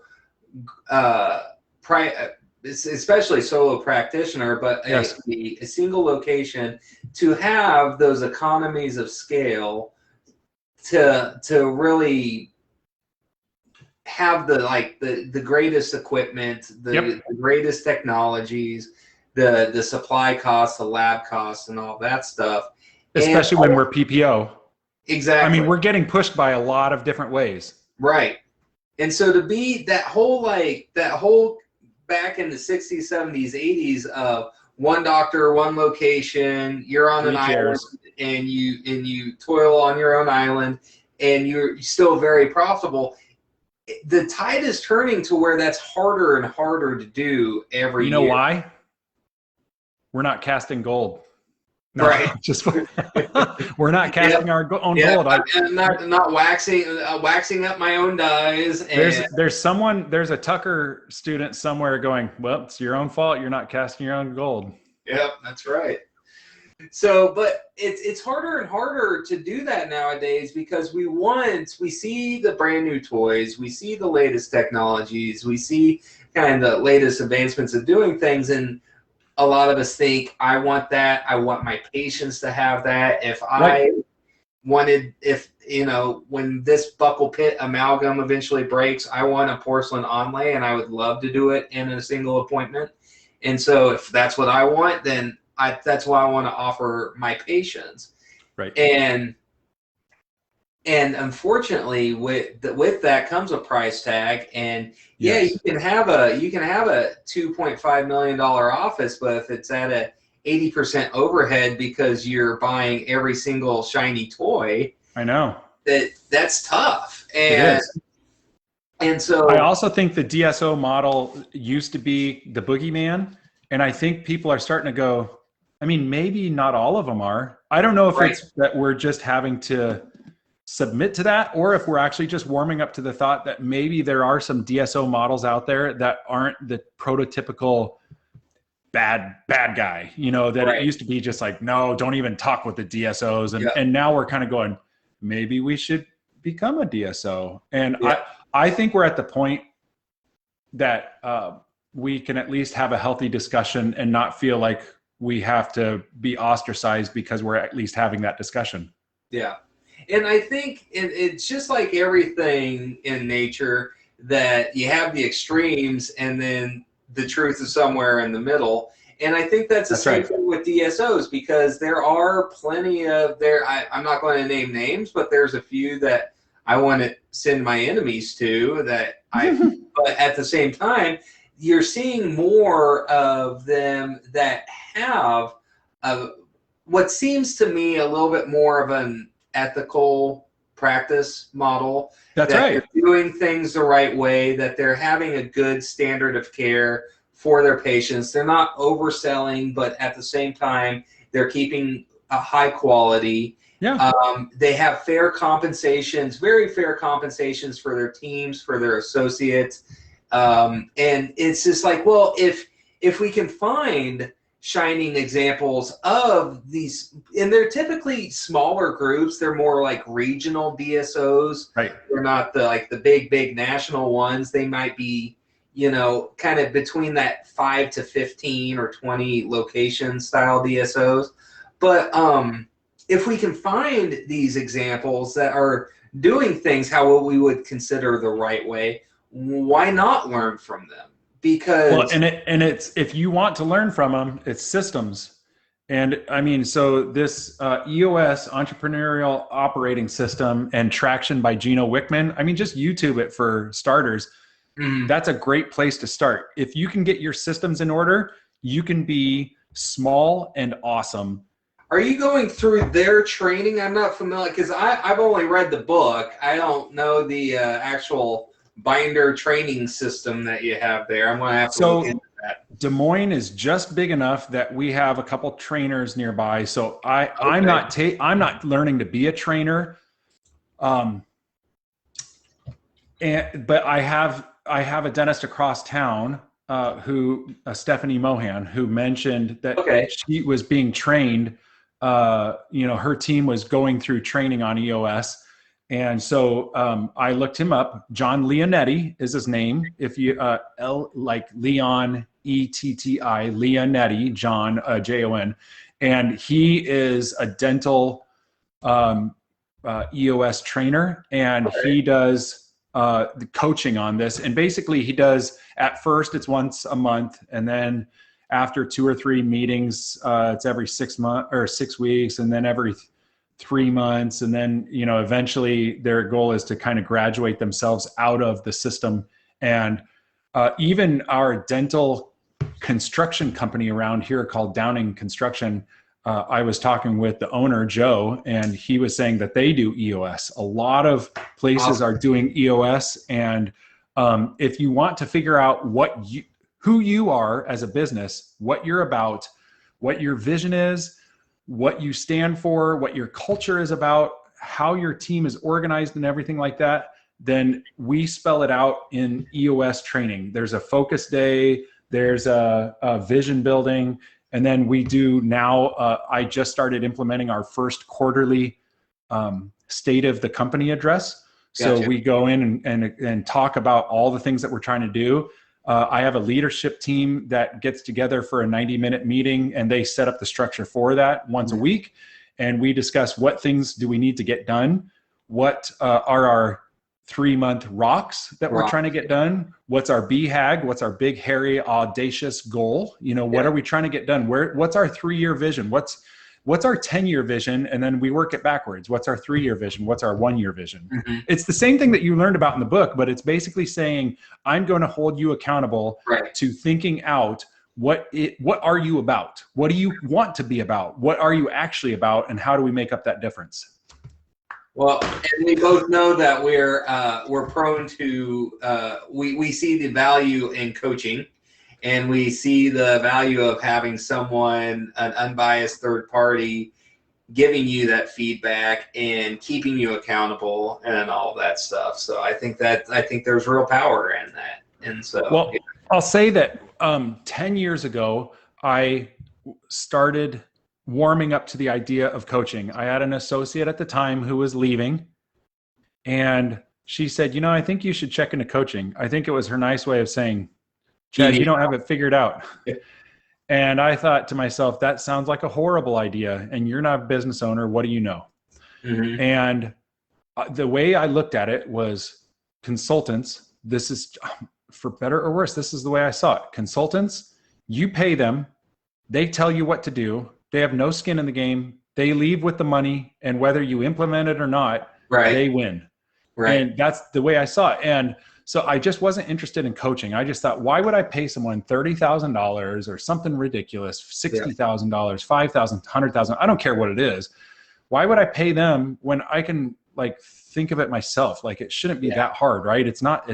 especially solo practitioner, but yes. a single location to have those economies of scale to really have the greatest equipment, the greatest technologies, the supply costs, the lab costs, and all that stuff. Especially when we're PPO. Exactly. I mean, we're getting pushed by a lot of different ways. Right. And so to be that whole back in the 60s, 70s, 80s of one doctor, one location, you're on an island, and you toil on your own island, and you're still very profitable. The tide is turning to where that's harder and harder to do every year. You know why? We're not casting gold. No, right. Just we're not casting our own gold. I'm not waxing up my own dyes. There's a Tucker student somewhere going, well, it's your own fault. You're not casting your own gold. Yep, that's right. So, but it's harder and harder to do that nowadays because we see the brand new toys, we see the latest technologies, we see kind of the latest advancements of doing things, and a lot of us think, I want that. I want my patients to have that. When this buccal pit amalgam eventually breaks, I want a porcelain onlay, and I would love to do it in a single appointment. And so if that's what I want, then that's what I want to offer my patients. Right. And unfortunately, with that comes a price tag. And yes, you can have a $2.5 million office, but if it's at a 80% overhead because you're buying every single shiny toy, I know that's tough. It is. And so I also think the DSO model used to be the boogeyman, and I think people are starting to go, I mean, maybe not all of them are. I don't know if it's that we're just having to submit to that, or if we're actually just warming up to the thought that maybe there are some DSO models out there that aren't the prototypical bad guy, that it used to be just like, no, don't even talk with the DSOs. And now we're kind of going, maybe we should become a DSO. And I think we're at the point that we can at least have a healthy discussion and not feel like we have to be ostracized because we're at least having that discussion. Yeah. And I think it's just like everything in nature that you have the extremes and then the truth is somewhere in the middle. And I think that's the same thing with DSOs, because there are plenty of I'm not going to name names, but there's a few that I want to send my enemies to but at the same time, you're seeing more of them that have what seems to me a little bit more of an ethical practice model. That's right. They're doing things the right way, that they're having a good standard of care for their patients. They're not overselling, but at the same time, they're keeping a high quality. Yeah. They have fair compensations, very fair compensations for their teams, for their associates. And it's just like, well, if we can find shining examples of these, and they're typically smaller groups, they're more like regional DSOs. Right. They're not the big national ones. They might be, kind of between that 5 to 15 or 20 location style DSOs. But if we can find these examples that are doing things how we would consider the right way, why not learn from them? Because well, and it's if you want to learn from them, it's systems. And I mean, so this EOS entrepreneurial operating system and Traction by Gino Wickman, I mean, just YouTube it for starters. That's a great place to start. If you can get your systems in order, you can be small and awesome. Are you going through their training? I'm not familiar because I've only read the book. I don't know the actual binder training system that you have there. I'm going to have to look into that. Des Moines is just big enough that we have a couple trainers nearby. So I'm not learning to be a trainer. But I have a dentist across town who Stephanie Mohan, who mentioned that she was being trained. Her team was going through training on EOS. And so I looked him up. John Leonetti is his name. If you like Leon ETTI, Leonetti, John Jon, and he is a dental EOS trainer, and he does the coaching on this. And basically, he does at first it's once a month, and then after 2 or 3 meetings, it's every 6 months or 6 weeks, and then every 3 months, and then eventually their goal is to kind of graduate themselves out of the system. And even our dental construction company around here called Downing Construction, I was talking with the owner, Joe, and he was saying that they do EOS. A lot of places are doing EOS, and if you want to figure out who you are as a business, what you're about, what your vision is, what you stand for, what your culture is about, how your team is organized and everything like that, then we spell it out in EOS training. There's a focus day, there's a vision building, and then we do now, I just started implementing our first quarterly state of the company address. So we go in and talk about all the things that we're trying to do. I have a leadership team that gets together for a 90-minute meeting, and they set up the structure for that once a week. And we discuss what things do we need to get done, what are our 3-month rocks that we're trying to get done, what's our BHAG, what's our big, hairy, audacious goal, what are we trying to get done, what's our 3-year vision, what's our 10-year vision, and then we work it backwards. What's our 3-year vision? What's our 1-year vision? It's the same thing that you learned about in the book, but it's basically saying, I'm going to hold you accountable to thinking out what are you about? What do you want to be about? What are you actually about? And how do we make up that difference? Well, and we both know that we're prone to, we see the value in coaching. And we see the value of having someone, an unbiased third party, giving you that feedback and keeping you accountable and all that stuff. So I think there's real power in that. And so, well, I'll say that 10 years ago, I started warming up to the idea of coaching. I had an associate at the time who was leaving, and she said, I think you should check into coaching. I think it was her nice way of saying, Chad, you don't have it figured out. And I thought to myself, that sounds like a horrible idea. And you're not a business owner. What do you know? And the way I looked at it was consultants. This is, for better or worse, this is the way I saw it. Consultants, you pay them. They tell you what to do. They have no skin in the game. They leave with the money. And whether you implement it or not, they win. And that's the way I saw it. And so I just wasn't interested in coaching. I just thought, why would I pay someone $30,000 or something ridiculous, $60,000, $5,000, $100,000? I don't care what it is. Why would I pay them when I can think of it myself? It shouldn't be that hard, right? It's not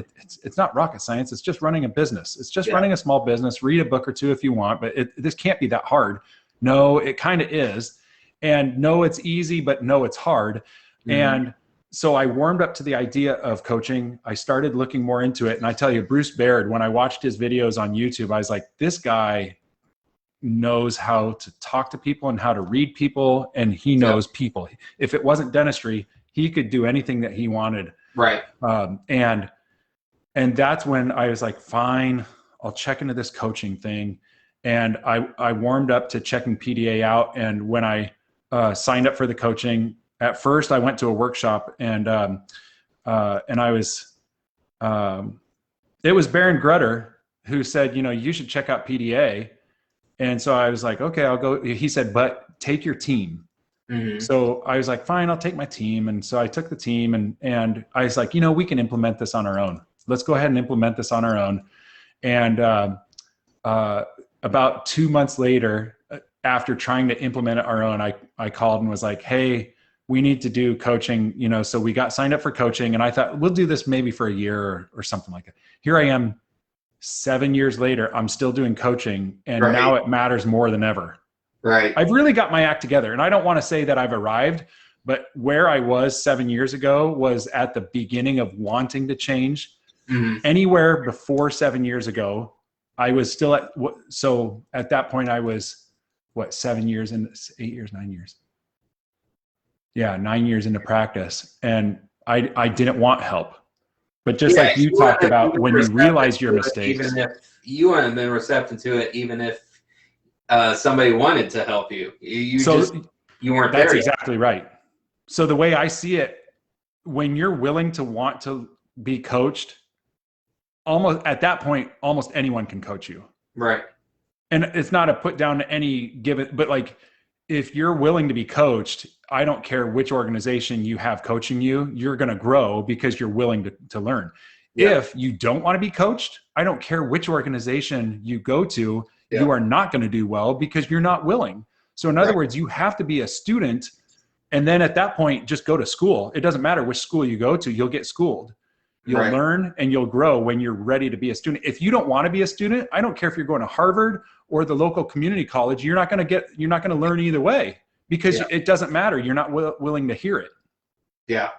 rocket science. It's just running a business. It's just running a small business. Read a book or two if you want, but this can't be that hard. No, it kind of is. And no, it's easy, but no, it's hard. And so I warmed up to the idea of coaching. I started looking more into it. And I tell you, Bruce Baird, when I watched his videos on YouTube, I was like, this guy knows how to talk to people and how to read people. And he knows people. If it wasn't dentistry, he could do anything that he wanted. And that's when I was like, fine, I'll check into this coaching thing. And I warmed up to checking PDA out. And when I signed up for the coaching. At first I went to a workshop and I was, it was Baron Grutter who said, you should check out PDA. And so I was like, okay, I'll go. He said, but take your team. Mm-hmm. So I was like, fine, I'll take my team. And so I took the team and I was like, we can implement this on our own. Let's go ahead and implement this on our own. And about 2 months later, after trying to implement it our own, I called and was like, hey, we need to do coaching, so we got signed up for coaching. And I thought we'll do this maybe for a year or something like that. Here I am 7 years later, I'm still doing coaching, and now it matters more than ever. Right. I've really got my act together, and I don't want to say that I've arrived, but where I was 7 years ago was at the beginning of wanting to change. Mm-hmm. Anywhere before 7 years ago, I was still at that point I was 7 years in 8 years, 9 years. Yeah, 9 years into practice, and I didn't want help. But just like you talked about, when you realize your mistakes. Even if you wouldn't have been receptive to it, even if somebody wanted to help you, you weren't there. That's exactly right. So the way I see it, when you're willing to want to be coached, almost at that point, almost anyone can coach you. Right. And it's not a put down to any given, but like, if you're willing to be coached, I don't care which organization you have coaching you, you're going to grow because you're willing to learn. Yeah. If you don't want to be coached, I don't care which organization you go to, you are not going to do well because you're not willing. So in other words, you have to be a student. And then at that point, just go to school. It doesn't matter which school you go to, you'll get schooled. You'll learn and you'll grow when you're ready to be a student. If you don't want to be a student, I don't care if you're going to Harvard or the local community college, you're not going to learn either way because it doesn't matter. You're not willing to hear it. Yeah.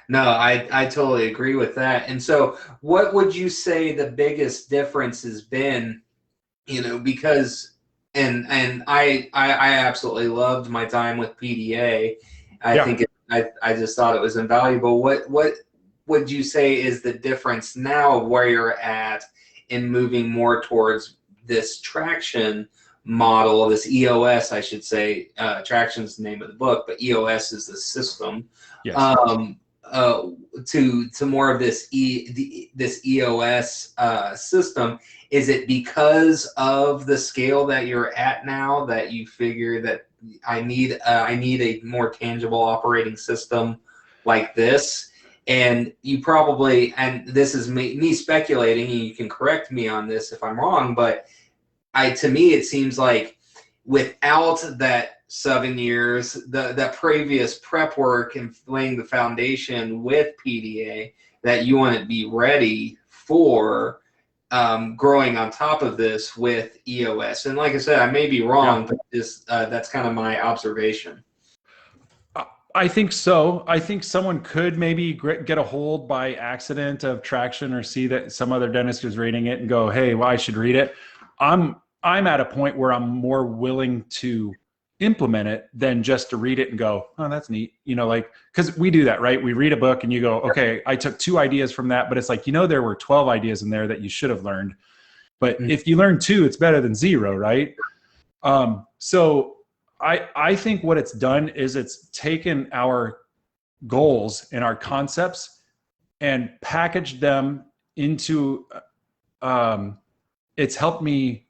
No, I totally agree with that. And so what would you say the biggest difference has been, because, and I absolutely loved my time with PDA. I think I just thought it was invaluable. What would you say is the difference now of where you're at in moving more towards this traction model, this EOS, I should say? Traction is the name of the book, but EOS is the system. Yes. To more of this EOS system. Is it because of the scale that you're at now that you figure that I need a more tangible operating system like this? And you probably, and this is me speculating, and you can correct me on this if I'm wrong, but to me, it seems like without that 7 years, that previous prep work and laying the foundation with PDA, that you want to be ready for growing on top of this with EOS. And like I said, I may be wrong, but that's kind of my observation. I think so. I think someone could maybe get a hold by accident of Traction or see that some other dentist is reading it and go, hey, well, I should read it. I'm at a point where I'm more willing to implement it than just to read it and go, oh, that's neat. Because we do that, right? We read a book and you go, okay, I took 2 ideas from that, but it's like, there were 12 ideas in there that you should have learned. But if you learn 2, it's better than 0, right? So I think what it's done is it's taken our goals and our concepts and packaged them into, it's helped me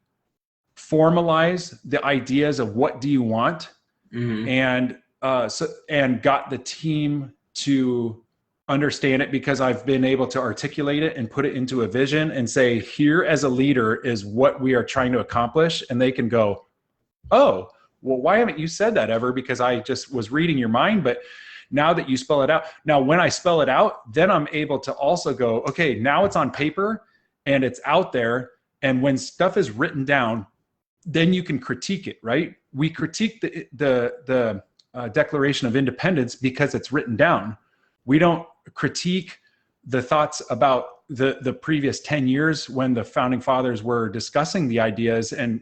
formalize the ideas of what do you want, and got the team to understand it because I've been able to articulate it and put it into a vision and say, here as a leader is what we are trying to accomplish. And they can go, oh, well, why haven't you said that ever? Because I just was reading your mind. But now that you spell it out, now when I spell it out, then I'm able to also go, okay, now it's on paper and it's out there. And when stuff is written down, then you can critique it, right? We critique the Declaration of Independence because it's written down. We don't critique the thoughts about the previous 10 years when the founding fathers were discussing the ideas. And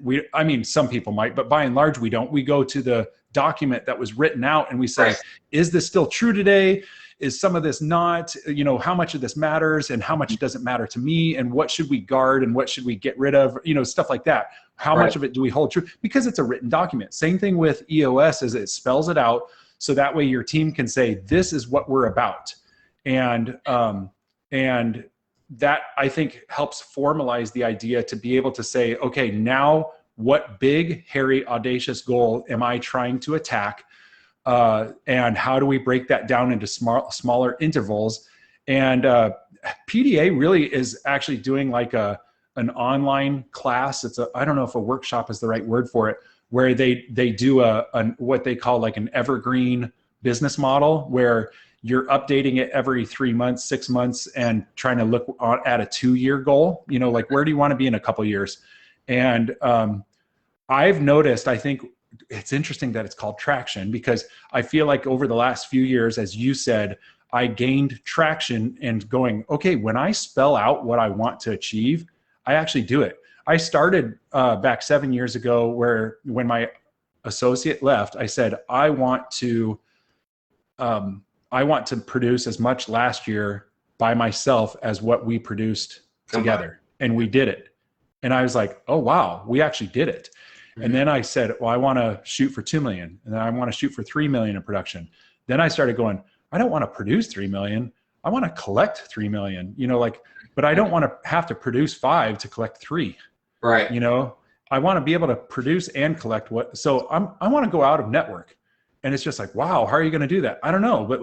some people might, but by and large, we don't. We go to the document that was written out and we say, is this still true today? is some of this not, you know, how much of this matters and how much doesn't matter to me, and what should we guard and what should we get rid of, you know, stuff like that. How much of it do we hold true? Because it's a written document. Same thing with EOS, is it spells it out, so that way your team can say, this is what we're about. And that, I think, helps formalize the idea to be able to say, okay, now what big, hairy, audacious goal am I trying to attack? And how do we break that down into smaller intervals? And PDA really is actually doing like an online class. I don't know if a workshop is the right word for it, where they do what they call like an evergreen business model, where you're updating it every 3 months, 6 months, and trying to look at a 2-year goal. You know, like, where do you want to be in a couple years? And I've noticed, I think it's interesting that it's called Traction, because I feel like over the last few years, as you said, I gained traction and going, okay, when I spell out what I want to achieve, I actually do it. I started back 7 years ago, where when my associate left, I said, I want to produce as much last year by myself as what we produced together. And we did it. And I was like, oh, wow, we actually did it. Mm-hmm. And then I said, well, I want to shoot for 2 million. And then I want to shoot for 3 million in production. Then I started going, I don't want to produce 3 million. I want to collect 3 million, you know, like, but I don't want to have to produce 5 to collect 3. Right. You know, I want to be able to produce and collect so I want to go out of network. And it's just like, wow, how are you going to do that? I don't know, but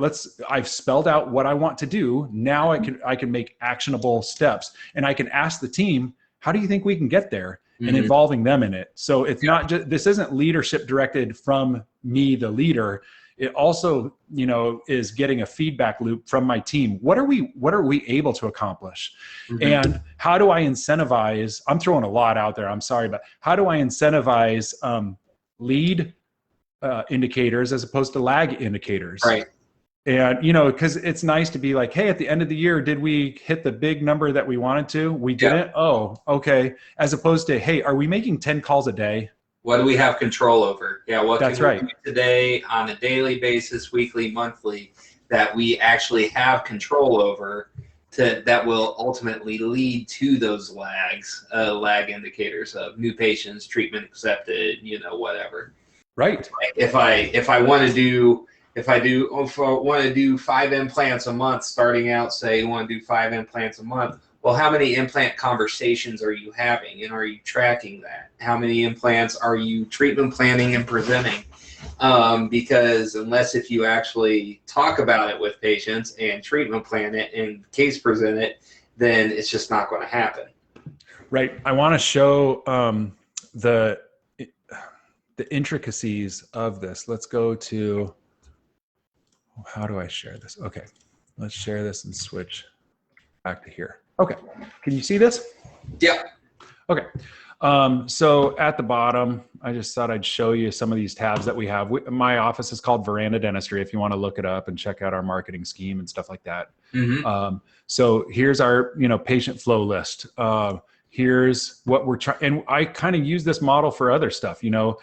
I've spelled out what I want to do. Now I can make actionable steps, and I can ask the team, how do you think we can get there? And involving them in it. So it's not just, this isn't leadership directed from me, the leader. It also, you know, is getting a feedback loop from my team. What are we able to accomplish? And how do I incentivize? I'm throwing a lot out there, I'm sorry, but how do I incentivize lead indicators as opposed to lag indicators? Right. And, you know, because it's nice to be like, hey, at the end of the year, did we hit the big number that we wanted to? We didn't? Oh, okay. As opposed to, hey, are we making 10 calls a day? What do we have control over? Yeah, what That's can we right. do today on a daily basis, weekly, monthly, that we actually have control over, that will ultimately lead to those lag indicators of new patients, treatment accepted, you know, whatever. Right. If I want to do 5 implants a month, starting out, say you want to do 5 implants a month, well, how many implant conversations are you having, and are you tracking that? How many implants are you treatment planning and presenting? Because if you actually talk about it with patients and treatment plan it and case present it, then it's just not going to happen. Right. I want to show the intricacies of this. Let's go to, how do I share this? Okay, let's share this and switch back to here. Okay, can you see this? Yeah. Okay, so at the bottom, I just thought I'd show you some of these tabs that we have. My office is called Veranda Dentistry, if you want to look it up and check out our marketing scheme and stuff like that. So here's our, you know, patient flow list. Here's what we're trying, and I kind of use this model for other stuff, you know.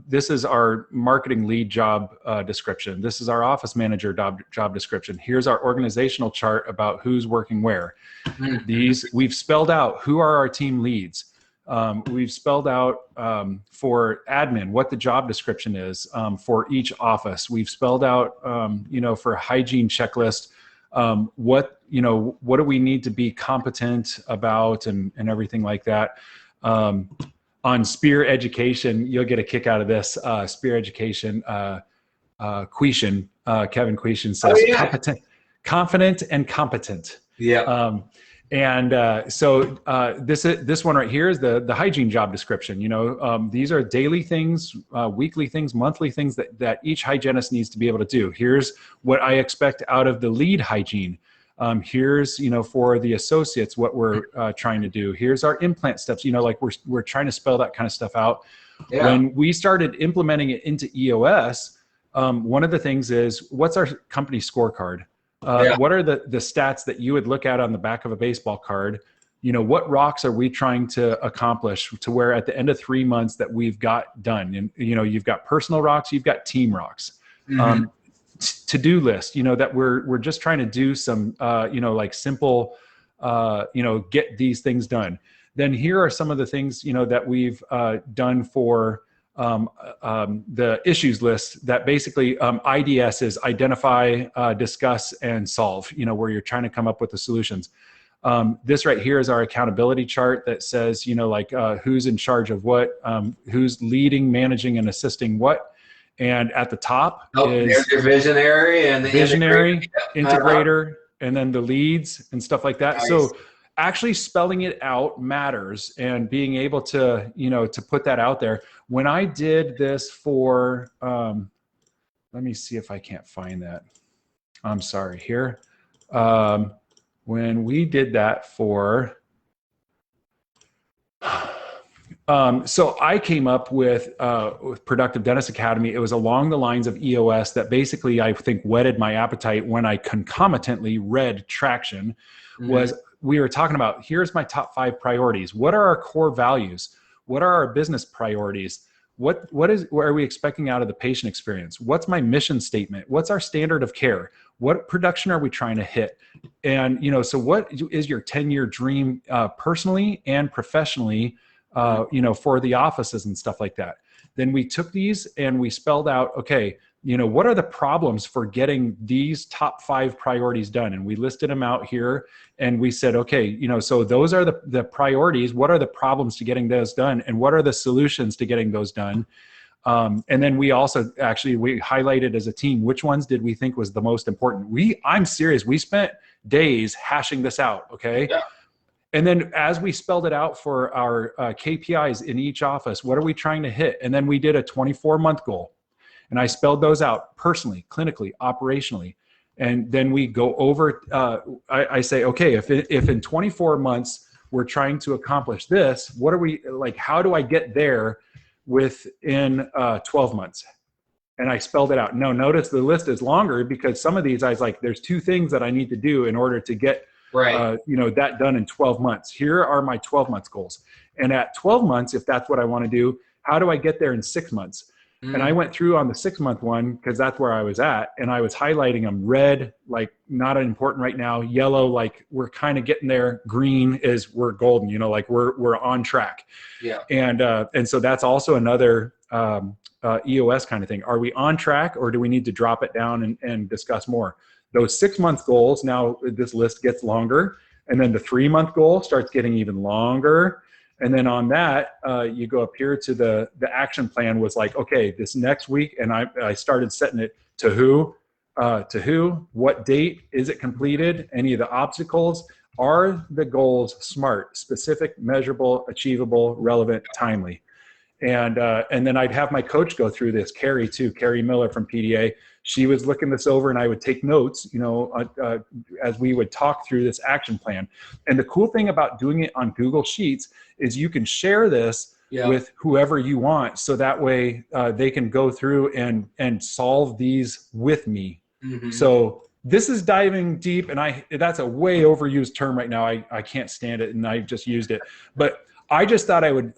This is our marketing lead job description. This is our office manager job description. Here's our organizational chart about who's working where. We've spelled out who are our team leads. We've spelled out for admin what the job description is for each office. We've spelled out, you know, for a hygiene checklist, what do we need to be competent about, and everything like that. On Spear Education, you'll get a kick out of this. Spear Education, Quetian, Kevin Quetian says, confident and competent. Yeah. So this one right here is the hygiene job description. You know, these are daily things, weekly things, monthly things that each hygienist needs to be able to do. Here's what I expect out of the lead hygiene. Here's, you know, for the associates, what we're trying to do. Here's our implant steps, you know, like we're trying to spell that kind of stuff out. Yeah. When we started implementing it into EOS, one of the things is, what's our company scorecard? What are the stats that you would look at on the back of a baseball card? You know, what rocks are we trying to accomplish to where at the end of 3 months that we've got done? And, you know, you've got personal rocks, you've got team rocks. to-do list, that we're just trying to do some, like simple, get these things done, then here are some of the things, that we've done for the issues list that basically IDS is identify, discuss, and solve, where you're trying to come up with the solutions. This right here is our accountability chart that says, who's in charge of what, who's leading, managing, and assisting what. And at the top is there's your visionary and the integrator, and then the leads and stuff like that. Nice. So actually spelling it out matters, and being able to, to put that out there. When I did this for, let me see if I can't find that. I'm sorry here. When we did that for, so I came up with Productive Dentist Academy. It was along the lines of EOS that basically I think whetted my appetite when I concomitantly read Traction. Was we were talking about, here's my top 5 priorities. What are our core values? What are our business priorities? What are we expecting out of the patient experience? What's my mission statement? What's our standard of care? What production are we trying to hit? And, so what is your 10-year dream personally and professionally, for the offices and stuff like that? Then we took these and we spelled out, okay, what are the problems for getting these top 5 priorities done? And we listed them out here, and we said, okay, so those are the priorities. What are the problems to getting those done? And what are the solutions to getting those done? And then we also we highlighted as a team, which ones did we think was the most important? I'm serious. We spent days hashing this out. Okay. Yeah. And then as we spelled it out for our KPIs in each office, what are we trying to hit? And then we did a 24-month goal. And I spelled those out personally, clinically, operationally. And then we go over, I say, okay, if in 24 months we're trying to accomplish this, what are we, how do I get there within 12 months? And I spelled it out. No, notice the list is longer because some of these I was like, there's 2 things that I need to do in order to get that done in 12 months. Here are my 12 months goals. And at 12 months, if that's what I want to do, how do I get there in 6 months? And I went through on the 6-month one because that's where I was at, and I was highlighting them. Red, not important right now. Yellow, we're kind of getting there. Green is we're golden. We're on track. Yeah. And so that's also another EOS kind of thing. Are we on track, or do we need to drop it down and discuss more? Those 6-month goals, now this list gets longer, and then the 3-month goal starts getting even longer. And then on that, you go up here to the action plan was okay, this next week, and I started setting it to who, what date, is it completed, any of the obstacles, are the goals smart, specific, measurable, achievable, relevant, timely. And then I'd have my coach go through this, Carrie Miller from PDA. She was looking this over, and I would take notes, as we would talk through this action plan. And the cool thing about doing it on Google Sheets is you can share this with whoever you want. So that way they can go through and solve these with me. Mm-hmm. So this is diving deep, and that's a way overused term right now. I can't stand it, and I just used it. But I just thought I would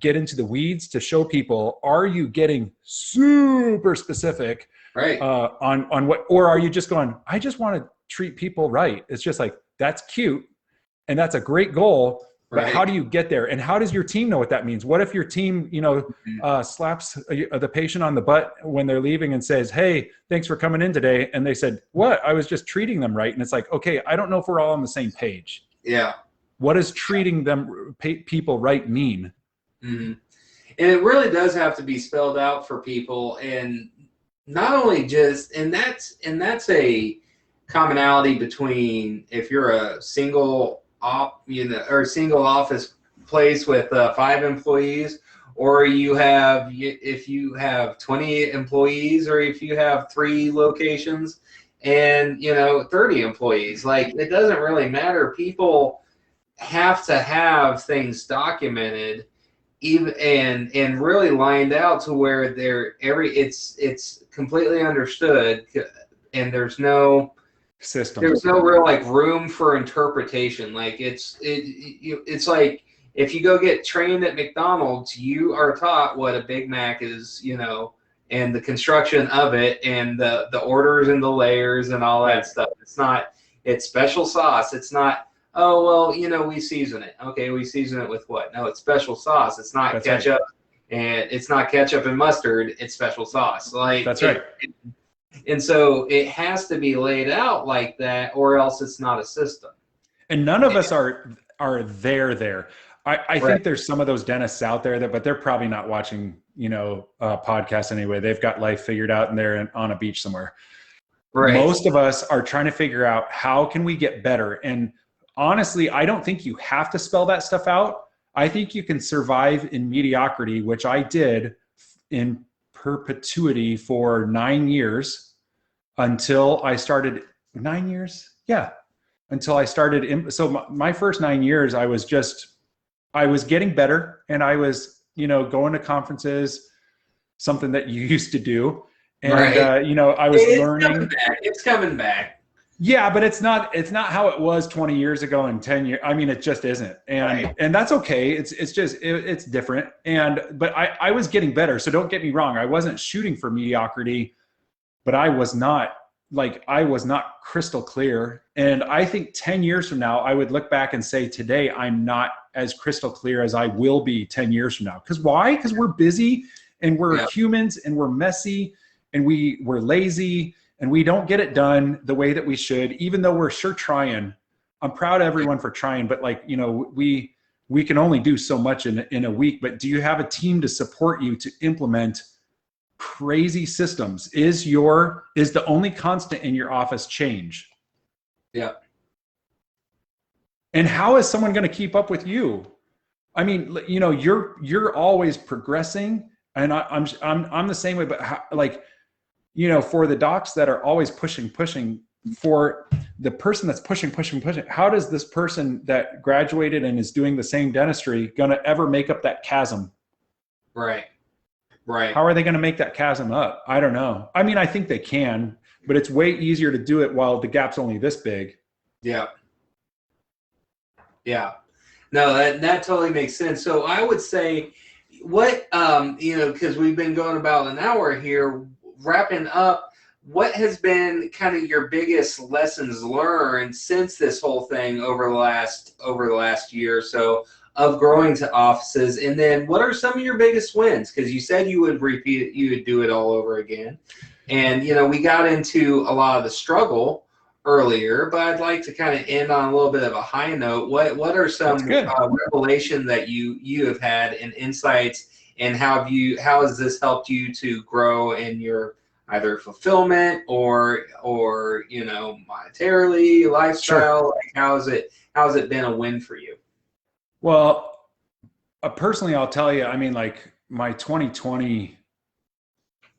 get into the weeds to show people, are you getting super specific on what, or are you just going, I just want to treat people right? It's just that's cute and that's a great goal, but how do you get there? And how does your team know what that means? What if your team, slaps the patient on the butt when they're leaving and says, hey, thanks for coming in today. And they said, what? I was just treating them right. And it's okay, I don't know if we're all on the same page. Yeah. What does treating them people right mean? Mm-hmm. And it really does have to be spelled out for people, and not only just, and that's a commonality between if you're a single single office place with 5 employees, or if you have 20 employees, or if you have 3 locations and 30 employees. It doesn't really matter. People have to have things documented, even and really lined out to where it's completely understood, and there's no system. There's no real room for interpretation. It's like if you go get trained at McDonald's, you are taught what a Big Mac is, and the construction of it and the orders and the layers and all that stuff. It's special sauce. It's not, oh, well, we season it. Okay, we season it with what? No, it's special sauce. It's not ketchup, and it's not ketchup and mustard. It's special sauce. That's right. And so it has to be laid out like that, or else it's not a system. And none of us are there. I think there's some of those dentists out there but they're probably not watching, podcasts anyway. They've got life figured out and they're on a beach somewhere. Right. Most of us are trying to figure out how can we get better. And honestly, I don't think you have to spell that stuff out. I think you can survive in mediocrity, which I did in perpetuity for 9 years until I started 9 years. Yeah. Until I started. So my first 9 years, I was getting better and I was, going to conferences, something that you used to do. And, I was learning. It's coming back. Yeah, but it's not how it was 20 years ago and 10 years. I mean, it just isn't. And that's okay. It's different. But I was getting better. So don't get me wrong. I wasn't shooting for mediocrity, but I was not crystal clear. And I think 10 years from now, I would look back and say today, I'm not as crystal clear as I will be 10 years from now. Because why? Because we're busy and we're humans and we're messy and we're lazy and we don't get it done the way that we should, even though we're sure trying. I'm proud of everyone for trying, but we can only do so much in a week. But do you have a team to support you to implement crazy systems? Is the only constant in your office change? Yeah. And how is someone going to keep up with you? I mean, you're always progressing, and I'm the same way. But for the docs that are always pushing, for the person that's pushing, how does this person that graduated and is doing the same dentistry going to ever make up that chasm? Right. How are they going to make that chasm up? I don't know. I mean, I think they can, but it's way easier to do it while the gap's only this big. Yeah. No, that totally makes sense. So I would say because we've been going about an hour here, wrapping up, what has been kind of your biggest lessons learned since this whole thing over the last year or so of growing to offices? And then what are some of your biggest wins? Because you said you would repeat it, you would do it all over again. And, we got into a lot of the struggle earlier, but I'd like to kind of end on a little bit of a high note. What are some revelation that you have had and insights, and how has this helped you to grow in your either fulfillment or monetarily, lifestyle? Sure. Like how has it been a win for you? Well, personally, I'll tell you, I mean, my 2020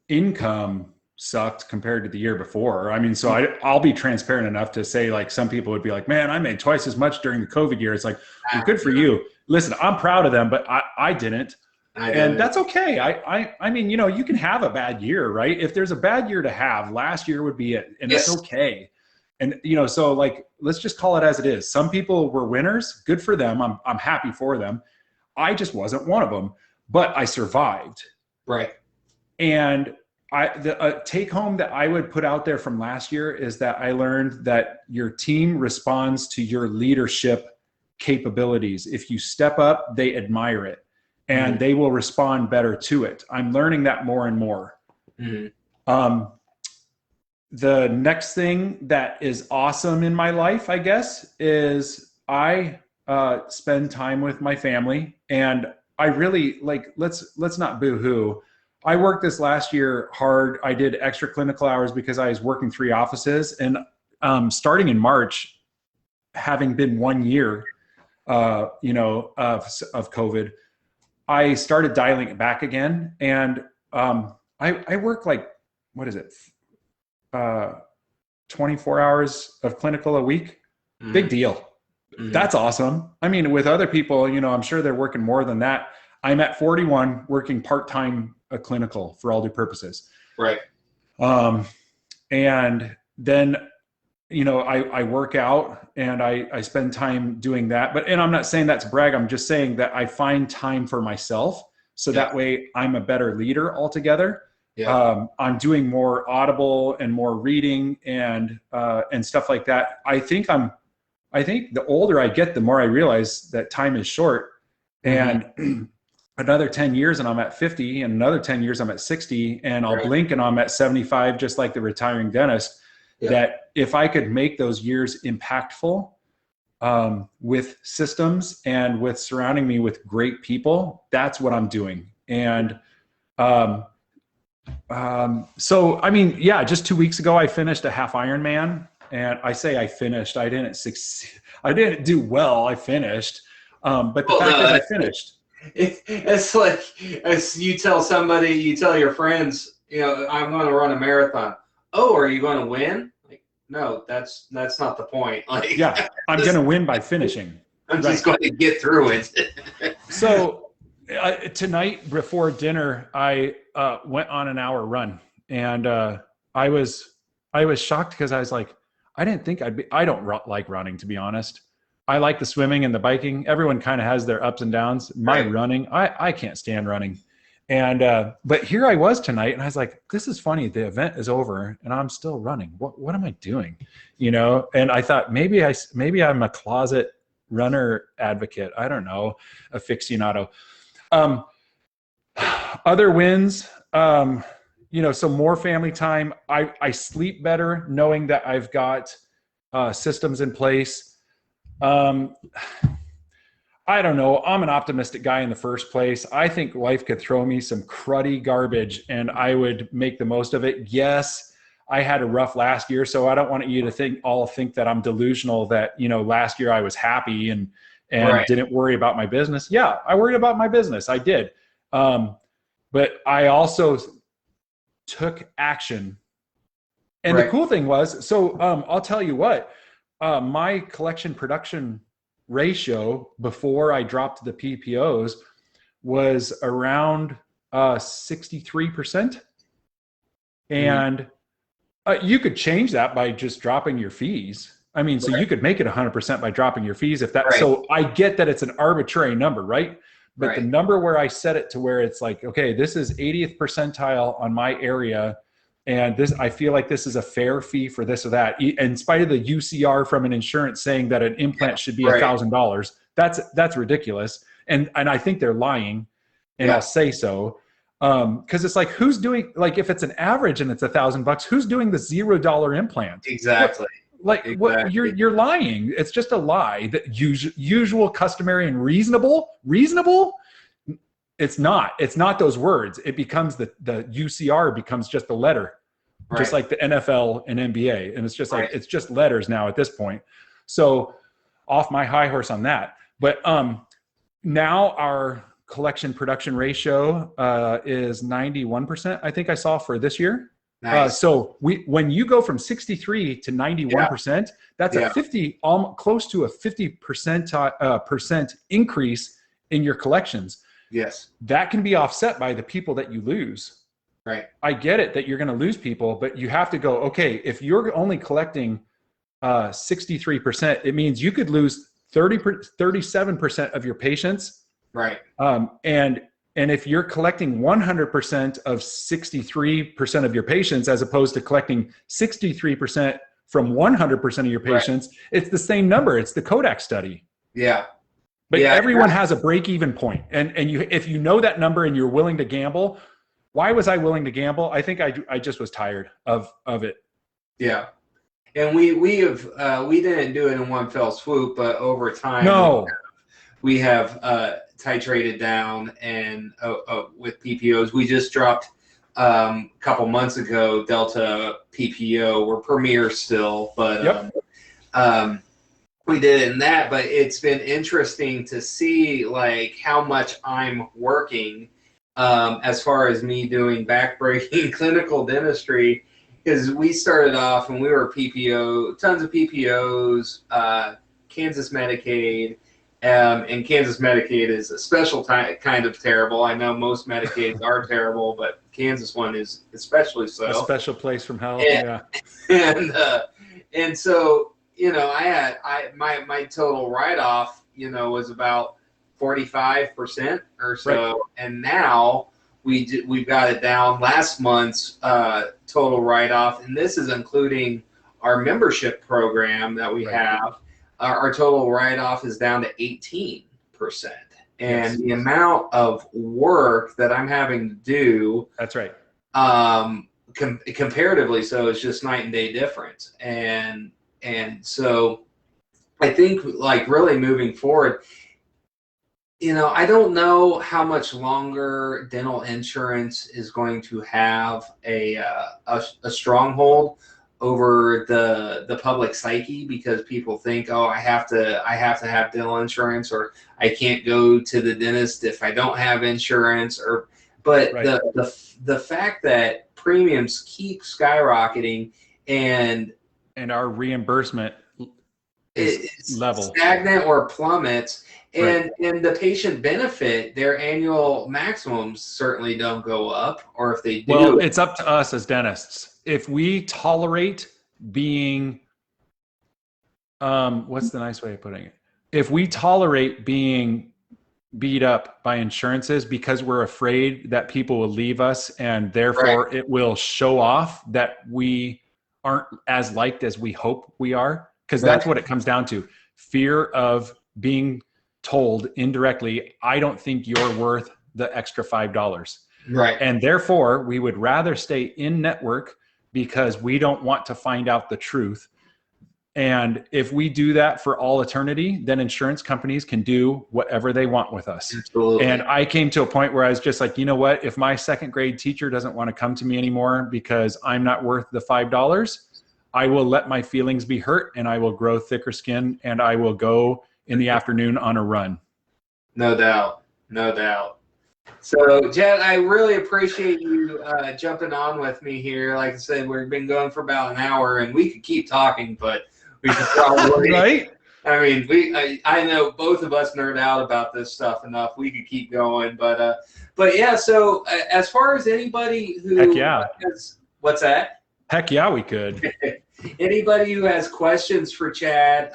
income sucked compared to the year before. I mean, so I'll be transparent enough to say, some people would be like, man, I made twice as much during the COVID year. It's like, well, good for you. Listen, I'm proud of them, but I didn't. And that's okay. I mean, you can have a bad year, right? If there's a bad year to have, last year would be it. And It's okay. And, so let's just call it as it is. Some people were winners. Good for them. I'm happy for them. I just wasn't one of them, but I survived. Right. And the take home that I would put out there from last year is that I learned that your team responds to your leadership capabilities. If you step up, they admire it and they will respond better to it. I'm learning that more and more. The next thing that is awesome in my life, I guess, is I spend time with my family, and I really let's not boo-hoo. I worked this last year hard. I did extra clinical hours because I was working 3 offices, and starting in March, having been 1 year, of COVID, I started dialing it back again. And I work 24 hours of clinical a week. Big deal. That's awesome. I mean, with other people, I'm sure they're working more than that. I'm at 41 working part-time clinical for all due purposes. Right. And then, I work out and I spend time doing that, and I'm not saying that's brag. I'm just saying that I find time for myself. So that way I'm a better leader altogether. I'm doing more Audible and more reading and stuff like that. I think the older I get, the more I realize that time is short. And another 10 years and I'm at 50, and another 10 years I'm at 60, and I'll blink and I'm at 75, just like the retiring dentist. That if I could make those years impactful with systems and with surrounding me with great people, that's what I'm doing. And so, I mean, yeah, just 2 weeks ago, I finished a half Ironman. And I say I finished, I didn't succeed. I didn't do well. I finished. But the fact is I finished. It's like, as you tell somebody, you tell your friends, you know, I'm going to run a marathon. Oh, are you going to win? Like, no, that's not the point. Like, yeah, I'm going to win by finishing. I'm just going to get through it. So tonight before dinner, I went on an hour run, and I was shocked because I was like, I didn't think I don't like running, to be honest. I like the swimming and the biking. Everyone kind of has their ups and downs. My running, I can't stand running. And, but here I was tonight, and I was like, this is funny. The event is over and I'm still running. What am I doing? You know? And I thought maybe I'm a closet runner advocate. I don't know, aficionado. Other wins, you know, so more family time. I sleep better knowing that I've got systems in place. I don't know. I'm an optimistic guy in the first place. I think life could throw me some cruddy garbage and I would make the most of it. Yes, I had a rough last year, so I don't want you to think that I'm delusional that, you know, last year I was happy and didn't worry about my business. Yeah, I worried about my business. I did. But I also took action. And the cool thing was, so I'll tell you what, my collection production ratio before I dropped the PPOs was around 63%. And you could change that by just dropping your fees. I mean, so you could make it 100% by dropping your fees if that, so I get that it's an arbitrary number, right? But the number where I set it to where it's like, okay, this is 80th percentile on my area. And this, I feel like this is a fair fee for this or that. In spite of the UCR from an insurance saying that an implant should be $1,000, that's ridiculous. And I think they're lying, and I'll say so. Because it's like, who's doing, like, if it's an average and it's $1,000, who's doing the $0 implant? Exactly. What you're lying. It's just a lie. That usual, customary, and reasonable. It's not those words. It becomes the UCR becomes just a letter, just like the NFL and NBA. And it's just like, it's just letters now at this point. So off my high horse on that. But now our collection production ratio is 91%. I think I saw for this year. Nice. So when you go from 63 to 91%, that's a 50, close to a 50% increase in your collections. Yes. That can be offset by the people that you lose. Right. I get it that you're going to lose people, but you have to go, okay, if you're only collecting 63%, it means you could lose 37% of your patients. Right. And if you're collecting 100% of 63% of your patients, as opposed to collecting 63% from 100% of your patients, it's the same number. It's the Kodak study. Yeah. But everyone has a break-even point. And if you know that number and you're willing to gamble, why was I willing to gamble? I think I just was tired of it. Yeah. And we didn't do it in one fell swoop, but over time we have titrated down, and with PPOs, we just dropped a couple months ago Delta PPO. We're Premier still, but we did it in that. But it's been interesting to see like how much I'm working as far as me doing backbreaking clinical dentistry, because we started off and we were PPO, tons of PPOs, Kansas Medicaid. And Kansas Medicaid is a special kind of terrible. I know most Medicaids are terrible, but Kansas one is especially so. A special place from hell. And so, you know, my total write-off, you know, was about 45% or so. Right. And now we've got it down. Last month's total write-off, and this is including our membership program that we have. Our total write-off is down to 18%. And the amount of work that I'm having to do, that's right. Comparatively, so it's just night and day difference. And so I think, like, really moving forward, you know, I don't know how much longer dental insurance is going to have a stronghold over the public psyche, because people think, oh, I have to have dental insurance, or I can't go to the dentist if I don't have insurance. But the fact that premiums keep skyrocketing and our reimbursement is level, stagnant or plummets, and the patient benefit, their annual maximums certainly don't go up, or if they do, well, it's up to us as dentists. If we tolerate being, what's the nice way of putting it? If we tolerate being beat up by insurances because we're afraid that people will leave us, and therefore it will show off that we aren't as liked as we hope we are, because that's what it comes down to. Fear of being told indirectly, I don't think you're worth the extra $5. Right. And therefore, we would rather stay in network because we don't want to find out the truth. And if we do that for all eternity, then insurance companies can do whatever they want with us. Absolutely. And I came to a point where I was just like, you know what? If my second grade teacher doesn't want to come to me anymore because I'm not worth the $5, I will let my feelings be hurt, and I will grow thicker skin, and I will go in the afternoon on a run. No doubt. No doubt. So, Jed, I really appreciate you jumping on with me here. Like I said, we've been going for about an hour, and we could keep talking, but we could probably right? I mean, I know both of us nerd out about this stuff enough. We could keep going, but yeah. So, as far as anybody who has, what's that? Heck yeah, we could. Anybody who has questions for Chad,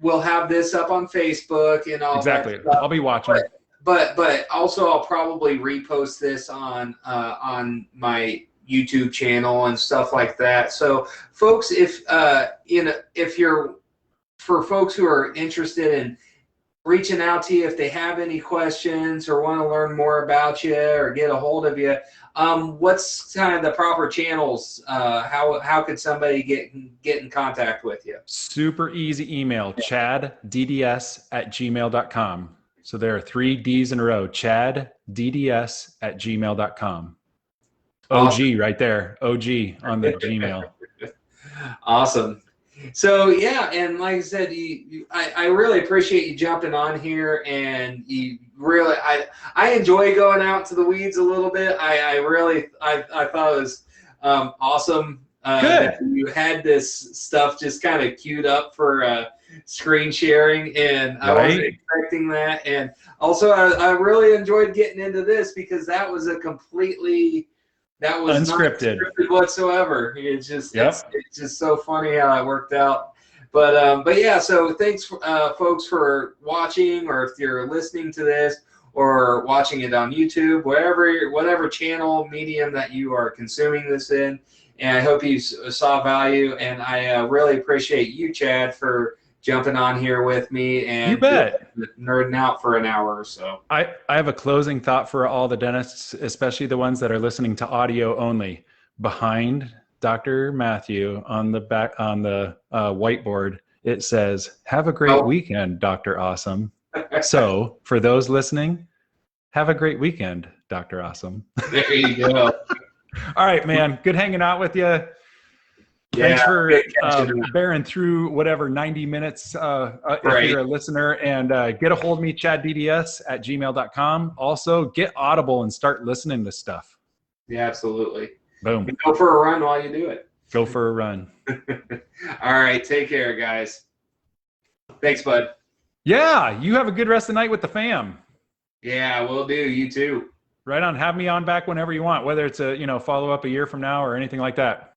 we'll have this up on Facebook and all that stuff. I'll be watching. But also, I'll probably repost this on my YouTube channel and stuff like that. So, folks, if you're, for folks who are interested in reaching out to you, if they have any questions or want to learn more about you or get a hold of you, what's kind of the proper channels? How could somebody get in contact with you? Super easy email, chaddds@gmail.com. So there are 3 D's in a row, chaddds@gmail.com. OG right there, OG on the Gmail. Awesome. So yeah, and like I said, I really appreciate you jumping on here, and you really, I enjoy going out to the weeds a little bit. I thought it was awesome that you had this stuff just kind of queued up for screen sharing, and I wasn't expecting that. And also, I really enjoyed getting into this because that was unscripted whatsoever. It's just it's just so funny how that worked out. But yeah, so thanks folks for watching, or if you're listening to this or watching it on YouTube, whatever channel medium that you are consuming this in. And I hope you saw value, and I really appreciate you, Chad, for jumping on here with me and you bet. Nerding out for an hour or so. I have a closing thought for all the dentists, especially the ones that are listening to audio only. Behind Dr. Matthew on the back on the whiteboard, it says, "Have a great weekend, Dr. Awesome." So for those listening, have a great weekend, Dr. Awesome. There you go. All right, man. Good hanging out with you. Thanks for bearing through whatever 90 minutes if you're a listener. And get a hold of me, chaddds@gmail.com. Also, get Audible and start listening to stuff. Yeah, absolutely. Boom. Go for a run while you do it. Go for a run. All right. Take care, guys. Thanks, bud. Yeah, you have a good rest of the night with the fam. Yeah, will do. You too. Right on. Have me on back whenever you want, whether it's a follow up a year from now or anything like that.